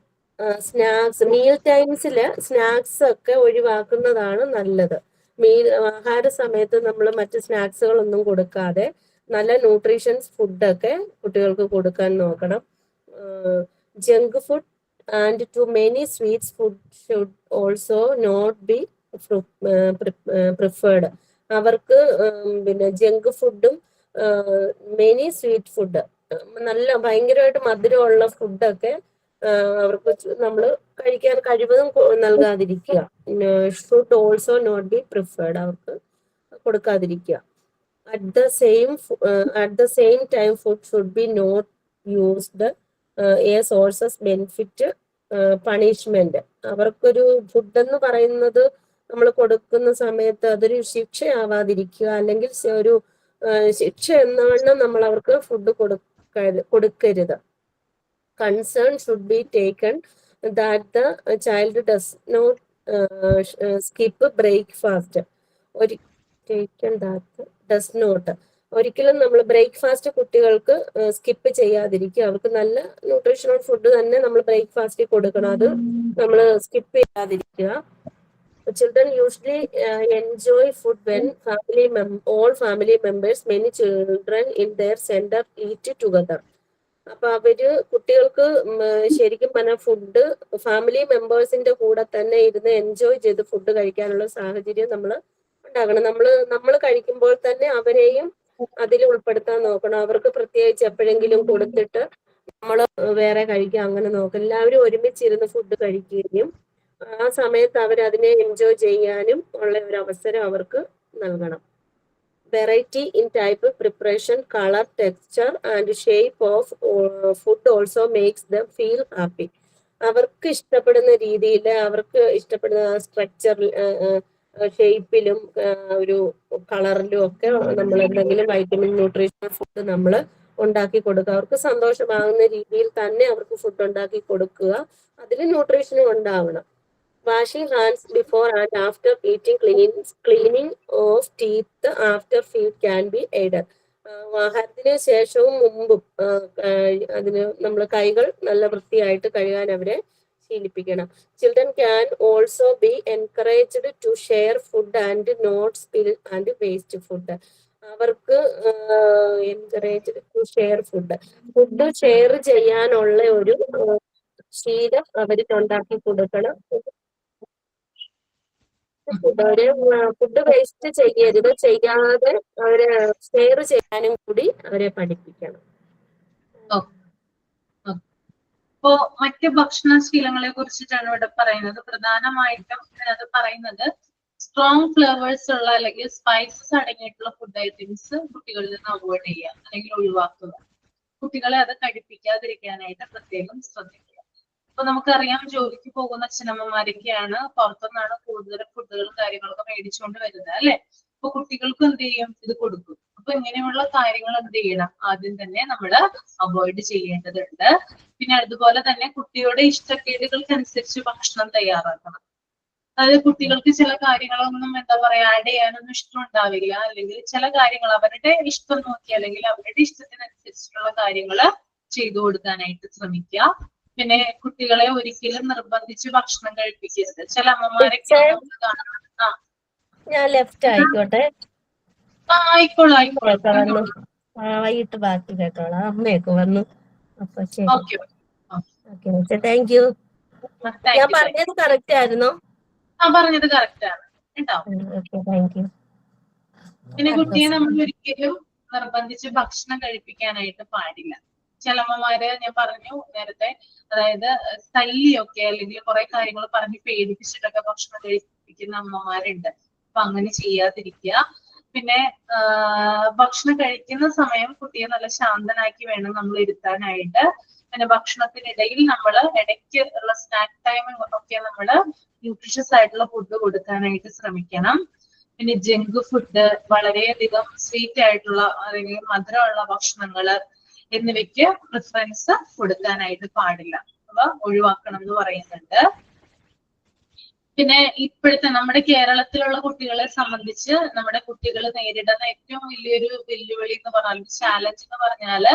snacks meal ടൈംസിൽ സ്നാക്സ് ഒക്കെ ഒഴിവാക്കുന്നതാണ് നല്ലത്. ആഹാര സമയത്ത് നമ്മൾ മറ്റ് സ്നാക്സുകളൊന്നും കൊടുക്കാതെ നല്ല ന്യൂട്രീഷൻസ് ഫുഡൊക്കെ കുട്ടികൾക്ക് കൊടുക്കാൻ നോക്കണം. Junk food and too many sweets food should also not be preferred. അവർക്ക് പിന്നെ ജങ്ക് ഫുഡും മെനി സ്വീറ്റ് ഫുഡ്, നല്ല ഭയങ്കരമായിട്ട് മധുരമുള്ള ഫുഡൊക്കെ അവർക്ക് നമ്മൾ കഴിക്കാൻ കഴിവതും നൽകാതിരിക്കുക. Should also not be preferred, അവർക്ക് കൊടുക്കാതിരിക്കുക. At the same time food should be not used a sources benefit punishment. അവർക്കൊരു ഫുഡ് എന്ന് പറയുന്നത് നമ്മൾ കൊടുക്കുന്ന സമയത്ത് അതൊരു ശിക്ഷയാവാതിരിക്കുക, അല്ലെങ്കിൽ ഒരു ശിക്ഷ എന്നവണ്ണം നമ്മൾ അവർക്ക് ഫുഡ് കൊടുക്കരുത്. Concern should be taken that the child does not skip breakfast. ഒരിക്കലും നമ്മൾ ബ്രേക്ക്ഫാസ്റ്റ് കുട്ടികൾക്ക് സ്കിപ്പ് ചെയ്യാതിരിക്കുക. അവർക്ക് നല്ല ന്യൂട്രീഷണൽ ഫുഡ് തന്നെ നമ്മൾ ബ്രേക്ക്ഫാസ്റ്റിൽ കൊടുക്കണം, അത് നമ്മൾ സ്കിപ്പ് ചെയ്യാതിരിക്കുക. Children usually enjoy food when all family members, many children in their center eat together. അപ്പൊ കുട്ടികൾക്ക് ശരിക്കും പറഞ്ഞാൽ ഫുഡ് ഫാമിലി മെമ്പേഴ്സിന്റെ കൂടെ തന്നെ ഇരുന്ന് എൻജോയ് ചെയ്ത് ഫുഡ് കഴിക്കാനുള്ള സാഹചര്യം നമ്മൾ ഉണ്ടാകണം. നമ്മൾ കഴിക്കുമ്പോൾ തന്നെ അവരെയും അതിൽ ഉൾപ്പെടുത്താൻ നോക്കണം. അവർക്ക് പ്രത്യേകിച്ച് എപ്പോഴെങ്കിലും കൊടുത്തിട്ട് നമ്മൾ വേറെ കഴിക്കുക അങ്ങനെ നോക്കണം. എല്ലാവരും ഒരുമിച്ചിരുന്ന് ഫുഡ് കഴിക്കുകയും ആ സമയത്ത് അവരതിനെ എൻജോയ് ചെയ്യാനും ഉള്ള ഒരു അവസരം അവർക്ക് നൽകണം. Variety in type of preparation, color, texture and shape of food also makes them feel happy. അവർക്ക് ഇഷ്ടപ്പെടുന്ന രീതിയിൽ അവർക്ക് ഇഷ്ടപ്പെടുന്ന സ്ട്രക്ചർ ഷേപ്പിലും ഒരു കളറിലും ഒക്കെ നമ്മൾ എന്തെങ്കിലും വൈറ്റമിൻ ന്യൂട്രീഷണൽ ഫുഡ് നമ്മൾ ഉണ്ടാക്കി കൊടുക്കുക. അവർക്ക് സന്തോഷമാകുന്ന രീതിയിൽ തന്നെ അവർക്ക് ഫുഡ് ഉണ്ടാക്കി കൊടുക്കുക. അതിൽ ന്യൂട്രീഷനും ഉണ്ടാവണം. Washing hands before and after eating, cleaning of teeth after feed can be aided. ആഹാരത്തിന് ശേഷവും മുമ്പും അതിന് നമ്മൾ കൈകൾ നല്ല വൃത്തിയായിട്ട് കഴുകാൻ അവരെ ശീലിപ്പിക്കണം. Children can also be encouraged to share food and not spill and waste food. അവർക്ക് encourage to share food share ചെയ്യാനുള്ള ഒരു ശീലം അവർക്ക് ഉണ്ടാക്കി കൊടുക്കണം. ഫുഡ് വേസ്റ്റ് ചെയ്യരുത്, ചെയ്യാതെ അവരെ ഷെയർ ചെയ്യാനും കൂടി അവരെ പഠിപ്പിക്കണം. ഇപ്പോ മറ്റ് ഭക്ഷണശീലങ്ങളെ കുറിച്ചിട്ടാണ് ഇവിടെ പറയുന്നത്. പ്രധാനമായിട്ടും അത് പറയുന്നത് സ്ട്രോങ് ഫ്ലേവേഴ്സ് ഉള്ള അല്ലെങ്കിൽ സ്പൈസസ് അടങ്ങിയിട്ടുള്ള ഫുഡ് ഐറ്റംസ് കുട്ടികളിൽ നിന്ന് അവോയ്ഡ് ചെയ്യുക അല്ലെങ്കിൽ ഒഴിവാക്കുക. കുട്ടികളെ അത് കഴിപ്പിക്കാതിരിക്കാനായിട്ട് പ്രത്യേകം ശ്രദ്ധിക്കുക. അപ്പൊ നമുക്കറിയാം, ജോലിക്ക് പോകുന്ന അച്ഛനമ്മമാരൊക്കെയാണ് പുറത്തുനിന്നാണ് കൂടുതലും ഫുഡുകളും കാര്യങ്ങളൊക്കെ മേടിച്ചുകൊണ്ട് വരുന്നത്, അല്ലെ? അപ്പൊ കുട്ടികൾക്ക് എന്ത് ചെയ്യും, ഇത് കൊടുക്കും. അപ്പൊ ഇങ്ങനെയുള്ള കാര്യങ്ങൾ എന്ത് ചെയ്യണം, ആദ്യം തന്നെ നമ്മൾ അവോയ്ഡ് ചെയ്യേണ്ടതുണ്ട്. പിന്നെ അതുപോലെ തന്നെ കുട്ടിയുടെ ഇഷ്ടക്കേടുകൾക്കനുസരിച്ച് ഭക്ഷണം തയ്യാറാക്കണം. അതായത് കുട്ടികൾക്ക് ചില കാര്യങ്ങളൊന്നും എന്താ പറയാ ആഡ് ചെയ്യാനൊന്നും ഇഷ്ടം ഉണ്ടാവില്ല, അല്ലെങ്കിൽ ചില കാര്യങ്ങൾ അവരുടെ ഇഷ്ടം നോക്കി അല്ലെങ്കിൽ അവരുടെ ഇഷ്ടത്തിനനുസരിച്ചിട്ടുള്ള കാര്യങ്ങൾ ചെയ്തു കൊടുക്കാനായിട്ട് ശ്രമിക്കുക. പിന്നെ കുട്ടികളെ ഒരിക്കലും നിർബന്ധിച്ച് ഭക്ഷണം കഴിപ്പിക്കരുത്. ചില അമ്മമാരൊക്കെ ഞാൻ ലെഫ്റ്റ് ആയിക്കോട്ടെ. ആയിക്കോളാം. വൈകിട്ട് ബാക്കി കേട്ടോളാം. അമ്മയൊക്കെ വന്നു. അപ്പൊ ശരി, ഓക്കെ. Thank U. ഞാൻ പറഞ്ഞത് കറക്റ്റ് ആയിരുന്നോ? പറഞ്ഞത് കറക്റ്റ് ആണ് കേട്ടോ. Thank you. പിന്നെ കുട്ടിയെ നമ്മൾ ഒരിക്കലും നിർബന്ധിച്ച് ഭക്ഷണം കഴിപ്പിക്കാനായിട്ട് പാടില്ല. ചില അമ്മമാര് ഞാൻ പറഞ്ഞു നേരത്തെ, അതായത് തല്ലിയൊക്കെ അല്ലെങ്കിൽ കുറെ കാര്യങ്ങൾ പറഞ്ഞ് പേടിപ്പിച്ചിട്ടൊക്കെ ഭക്ഷണം കഴിപ്പിക്കുന്ന അമ്മമാരുണ്ട്. അപ്പൊ അങ്ങനെ ചെയ്യാതിരിക്കുക. പിന്നെ ഭക്ഷണം കഴിക്കുന്ന സമയം കുട്ടിയെ നല്ല ശാന്തനാക്കി വേണം നമ്മൾ ഇരുത്താനായിട്ട്. പിന്നെ ഭക്ഷണത്തിനിടയിൽ നമ്മൾ ഇടയ്ക്ക് ഉള്ള സ്നാക്ക് ടൈം ഒക്കെ നമ്മൾ ന്യൂട്രീഷ്യസ് ആയിട്ടുള്ള ഫുഡ് കൊടുക്കാനായിട്ട് ശ്രമിക്കണം. പിന്നെ ജങ്ക് ഫുഡ്, വളരെയധികം സ്വീറ്റ് ആയിട്ടുള്ള അല്ലെങ്കിൽ മധുരമുള്ള ഭക്ഷണങ്ങള് എന്നിവയ്ക്ക് പ്രിഫറൻസ് കൊടുക്കാനായിട്ട് പാടില്ല, അവ ഒഴിവാക്കണം എന്ന് പറയുന്നുണ്ട്. പിന്നെ ഇപ്പോഴത്തെ നമ്മുടെ കേരളത്തിലുള്ള കുട്ടികളെ സംബന്ധിച്ച് നമ്മുടെ കുട്ടികൾ നേരിടുന്ന ഏറ്റവും വലിയൊരു വെല്ലുവിളി എന്ന് പറഞ്ഞാൽ, ചാലഞ്ച് എന്ന് പറഞ്ഞാല്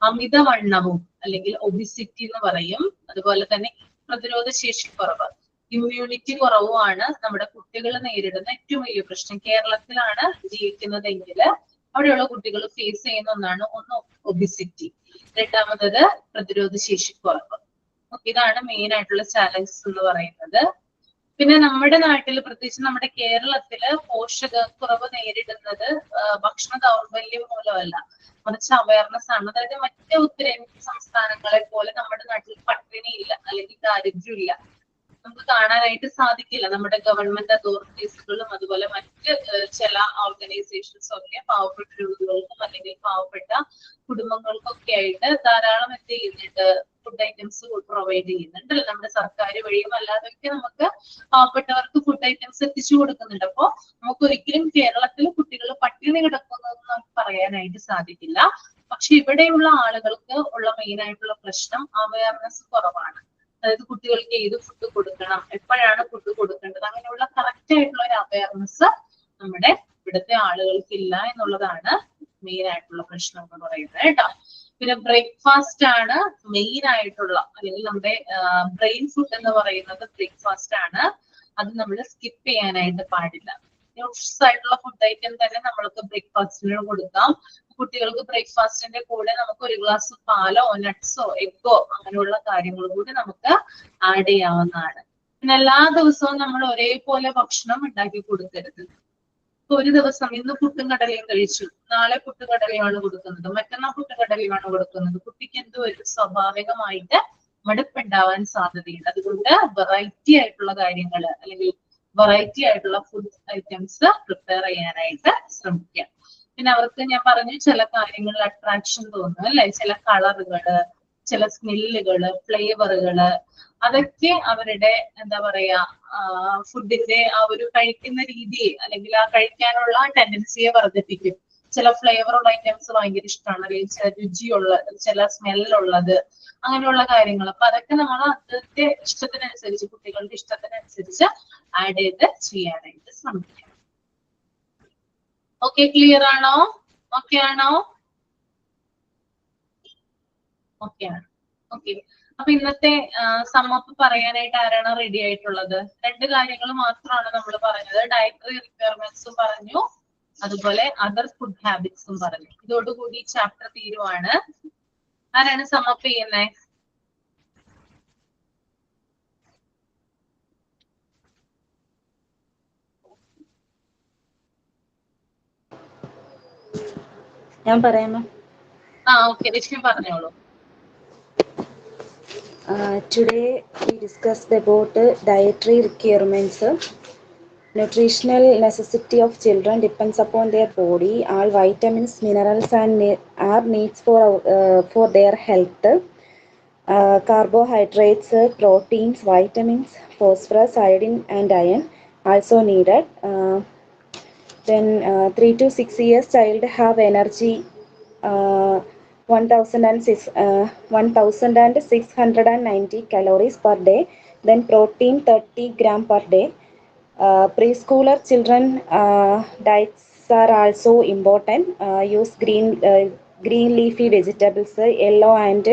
അമിതവണ്ണവും അല്ലെങ്കിൽ ഒബിസിറ്റി എന്ന് പറയും. അതുപോലെ തന്നെ പ്രതിരോധ ശേഷി കുറവ്, ഇമ്മ്യൂണിറ്റി കുറവുമാണ് നമ്മുടെ കുട്ടികൾ നേരിടുന്ന ഏറ്റവും വലിയ പ്രശ്നം. കേരളത്തിലാണ് ജീവിക്കുന്നതെങ്കിൽ അവിടെയുള്ള കുട്ടികൾ ഫേസ് ചെയ്യുന്ന ഒന്നാണ്, ഒന്ന് ഒബിസിറ്റി, രണ്ടാമത്തത് പ്രതിരോധ ശേഷി കുറവ്. ഇതാണ് മെയിൻ ആയിട്ടുള്ള ചാലഞ്ചസ് എന്ന് പറയുന്നത്. പിന്നെ നമ്മുടെ നാട്ടിൽ, പ്രത്യേകിച്ച് നമ്മുടെ കേരളത്തില് പോഷകക്കുറവ് നേരിടുന്നത് ഭക്ഷണ ദൗർബല്യം മൂലമല്ല, മറിച്ച് അവയർനെസ് ആണ്. അതായത് മറ്റ് ഉത്തരേന്ത്യൻ സംസ്ഥാനങ്ങളെ പോലെ നമ്മുടെ നാട്ടിൽ പട്ടിണി ഇല്ല അല്ലെങ്കിൽ ദാരിദ്ര്യം ഇല്ല, നമുക്ക് കാണാനായിട്ട് സാധിക്കില്ല. നമ്മുടെ ഗവൺമെന്റ് അതോറിറ്റീസുകളും അതുപോലെ മറ്റ് ചില ഓർഗനൈസേഷൻസും ഒക്കെ പാവപ്പെട്ട രോഗികൾക്കും അല്ലെങ്കിൽ പാവപ്പെട്ട കുടുംബങ്ങൾക്കൊക്കെ ആയിട്ട് ധാരാളം എന്ത് ചെയ്യുന്നുണ്ട്, ഫുഡ് ഐറ്റംസ് പ്രൊവൈഡ് ചെയ്യുന്നുണ്ട്. നമ്മുടെ സർക്കാർ വഴിയും അല്ലാതൊക്കെ നമുക്ക് പാവപ്പെട്ടവർക്ക് ഫുഡ് ഐറ്റംസ് എത്തിച്ചു കൊടുക്കുന്നുണ്ട്. അപ്പോ നമുക്ക് ഒരിക്കലും കേരളത്തിൽ കുട്ടികൾ പട്ടിണി കിടക്കുന്നതെന്ന് നമുക്ക് പറയാനായിട്ട് സാധിക്കില്ല. പക്ഷെ ഇവിടെയുള്ള ആളുകൾക്ക് ഉള്ള മെയിൻ ആയിട്ടുള്ള പ്രശ്നം അവയർനെസ് കുറവാണ്. അതായത് കുട്ടികൾക്ക് ഏത് ഫുഡ് കൊടുക്കണം, എപ്പോഴാണ് ഫുഡ് കൊടുക്കേണ്ടത്, അങ്ങനെയുള്ള കറക്റ്റ് ആയിട്ടുള്ള ഒരു അവയർനെസ് നമ്മുടെ ഇവിടുത്തെ ആളുകൾക്ക് ഇല്ല എന്നുള്ളതാണ് മെയിൻ ആയിട്ടുള്ള പ്രശ്നം എന്ന് പറയുന്നത് കേട്ടോ. പിന്നെ ബ്രേക്ക്ഫാസ്റ്റ് ആണ് മെയിൻ ആയിട്ടുള്ള, അല്ലെങ്കിൽ നമ്മുടെ ബ്രെയിൻ ഫുഡ് എന്ന് പറയുന്നത് ബ്രേക്ക്ഫാസ്റ്റ് ആണ്. അത് നമ്മൾ സ്കിപ്പ് ചെയ്യാനായിട്ട് പാടില്ല. ന്യൂട്രിഷ്യസ് ആയിട്ടുള്ള ഫുഡ് ഐറ്റം തന്നെ നമ്മൾക്ക് ബ്രേക്ക്ഫാസ്റ്റിന് കൊടുക്കാം. കുട്ടികൾക്ക് ബ്രേക്ക്ഫാസ്റ്റിന്റെ കൂടെ നമുക്ക് ഒരു ഗ്ലാസ് പാലോ നട്ട്സോ എഗ്ഗോ അങ്ങനെയുള്ള കാര്യങ്ങൾ കൂടി നമുക്ക് ആഡ് ചെയ്യാവുന്നതാണ്. പിന്നെ എല്ലാ ദിവസവും നമ്മൾ ഒരേപോലെ ഭക്ഷണം ഉണ്ടാക്കി കൊടുക്കരുത്. ഒരു ദിവസം ഇന്ന് പുട്ടും കടലയും കഴിച്ചു, നാളെ പുട്ടും കടലയാണ് കൊടുക്കുന്നത്, മറ്റന്നാൾ പുട്ടും കടലയാണ് കൊടുക്കുന്നത്, കുട്ടിക്ക് എന്തോ ഒരു സ്വാഭാവികമായിട്ട് മടുപ്പുണ്ടാവാൻ സാധ്യതയുണ്ട്. അതുകൊണ്ട് വെറൈറ്റി ആയിട്ടുള്ള കാര്യങ്ങൾ അല്ലെങ്കിൽ വെറൈറ്റി ആയിട്ടുള്ള ഫുഡ് ഐറ്റംസ് പ്രിപ്പയർ ചെയ്യാനായിട്ട് ശ്രമിക്കാം. പിന്നെ അവർക്ക് ഞാൻ പറഞ്ഞു ചില കാര്യങ്ങളിൽ അട്രാക്ഷൻ തോന്നും അല്ലെ, ചില കളറുകള്, ചില സ്മെല്ലുകള്, ഫ്ലേവറുകള്, അതൊക്കെ അവരുടെ എന്താ പറയാ ഫുഡിന്റെ ആ ഒരു കഴിക്കുന്ന രീതിയെ അല്ലെങ്കിൽ ആ കഴിക്കാനുള്ള ടെൻഡൻസിയെ വർദ്ധിപ്പിക്കും. ചില ഫ്ലേവറുള്ള ഐറ്റംസ് ഭയങ്കര ഇഷ്ടമാണ്, അല്ലെങ്കിൽ ചില രുചിയുള്ള, ചില സ്മെല്ലുള്ളത്, അങ്ങനെയുള്ള കാര്യങ്ങൾ. അപ്പൊ അതൊക്കെ നമ്മൾ അതിന്റെ ഇഷ്ടത്തിനനുസരിച്ച്, കുട്ടികളുടെ ഇഷ്ടത്തിനനുസരിച്ച് ആഡ് ചെയ്ത് ചെയ്യാനായിട്ട് ശ്രമിക്കാം. ഓക്കെ, ക്ലിയർ ആണോ? ഓക്കെ ആണോ? ഓക്കെ ആണ്. ഓക്കെ, അപ്പൊ ഇന്നത്തെ സമ്മപ്പ് പറയാനായിട്ട് ആരാണ് റെഡി ആയിട്ടുള്ളത്? രണ്ട് കാര്യങ്ങൾ മാത്രമാണ് നമ്മൾ പറഞ്ഞത്. ഡയറ്ററി റിക്വയർമെന്റ്സും പറഞ്ഞു, അതുപോലെ അതർ ഫുഡ് ഹാബിറ്റ്സും പറഞ്ഞു. ഇതോടുകൂടി ചാപ്റ്റർ തീരുവാണ്. ആരാണ് സമ്മപ്പ് ചെയ്യുന്നേ? ഞാൻ പറയാമോ? ഓക്കെ, രശ്മി പറഞ്ഞോളൂ. Today we discussed about dietary requirements. Nutritional necessity of children depends upon their body. All vitamins, minerals, and are needs for their health. Carbohydrates, proteins, vitamins, phosphorus, iodine, and iron also needed. Then 3 to 6 years child have energy 1690 calories per day. Then protein 30 gram per day. Preschooler children diets are also important. Use green leafy vegetables, yellow and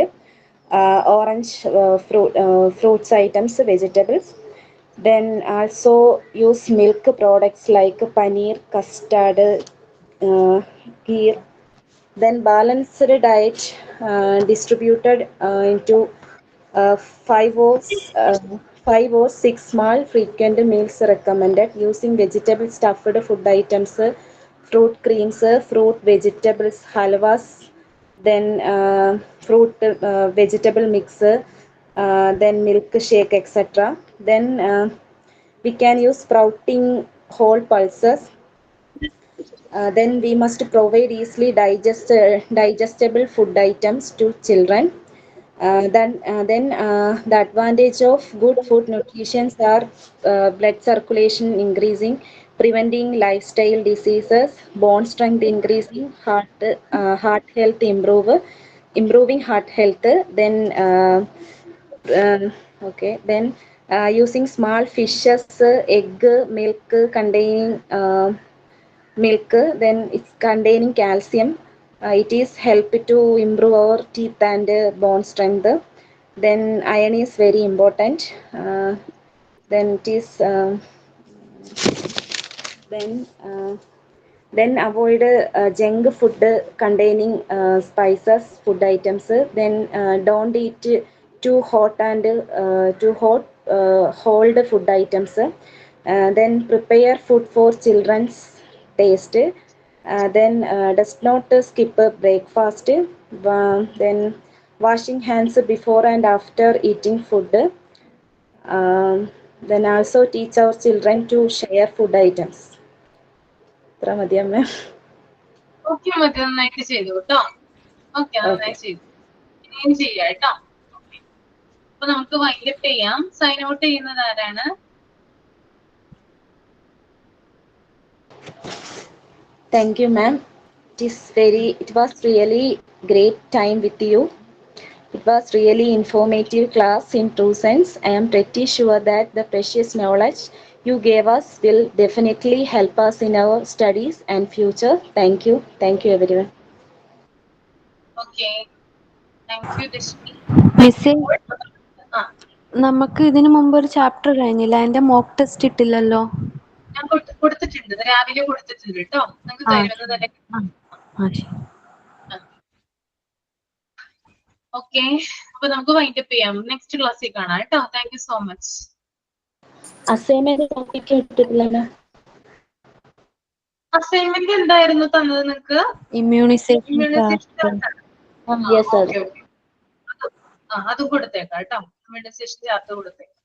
orange fruits items, vegetables. Then also use milk products like paneer, custard, ghee. Then balanced diet distributed into 5 or 6 small frequent meals recommended. Using vegetable stuffed food items, fruit creams, fruit vegetables, halwas, then fruit vegetable mix, then milk shake, etc. Then we can use sprouting whole pulses. Then we must provide easily digestible food items to children. Then the advantage of good food nutrition are blood circulation increasing, preventing lifestyle diseases, bone strength increasing, heart health improving heart health. Then then using small fishes, egg, milk containing milk, then it's containing calcium. It is help to improve our teeth and bone strength. Then iron is very important. Then it is then then avoid junk food containing spices food items. Then don't eat too hot and hold food items. Then prepare food for children's taste. Then does not skip breakfast. Then washing hands before and after eating food. Then also teach our children to share food items. ഇത്ര മതിയമ്മേ. Okay മതി, നന്നായിട്ട് ചെയ്തു കേട്ടോ. Okay, നന്നായി ചെയ്തു. ഇനിയും ചെയ്യാം കേട്ടോ. അപ്പൊ നമുക്ക് വൈൻഡപ്പ് ചെയ്യാം. സൈൻ ഔട്ട് ചെയ്യുന്നത് ആരാണ്? Thank you, ma'am. It was really great time with you. It was really informative class in true sense. I am pretty sure that the precious knowledge you gave us will definitely help us in our studies and future. Thank you. Thank you, everyone. Okay, thank you Dashami. മിസ്സേ, ആ, നമുക്ക് ഇതിനു മുമ്പ് ഒരു chapter കഴിഞ്ഞില്ല, അതിന്റെ mock test ഇട്ടില്ലല്ലോ. ഞാൻ കൊടുത്തിട്ടുണ്ട്, രാവിലെ കൊടുത്തിട്ടുണ്ട് കേട്ടോ. നിങ്ങൾക്ക് തരുന്നത് തന്നെ. ഓക്കെ, അപ്പൊ നമുക്ക് വൈൻഡപ്പ് ചെയ്യാം. നെക്സ്റ്റ് ക്ലാസ്സിൽ കാണാം കേട്ടോ. Thank you so much. Assignment assignment എന്തായിരുന്നു തന്നത് നിങ്ങൾക്ക്? ഇമ്മ്യൂണൈസേഷൻ. അത് കൊടുത്തേക്കാം കേട്ടോ. ഇമ്മ്യൂണൈസേഷൻ ചാർട്ട് കൊടുത്തേക്കാം.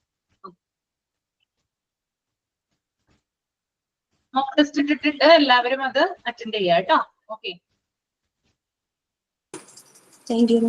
മോക്ക് ടെസ്റ്റ് ഇട്ടിട്ട് എല്ലാവരും അത് അറ്റൻഡ് ചെയ്യാം കേട്ടോ. Okay, thank U.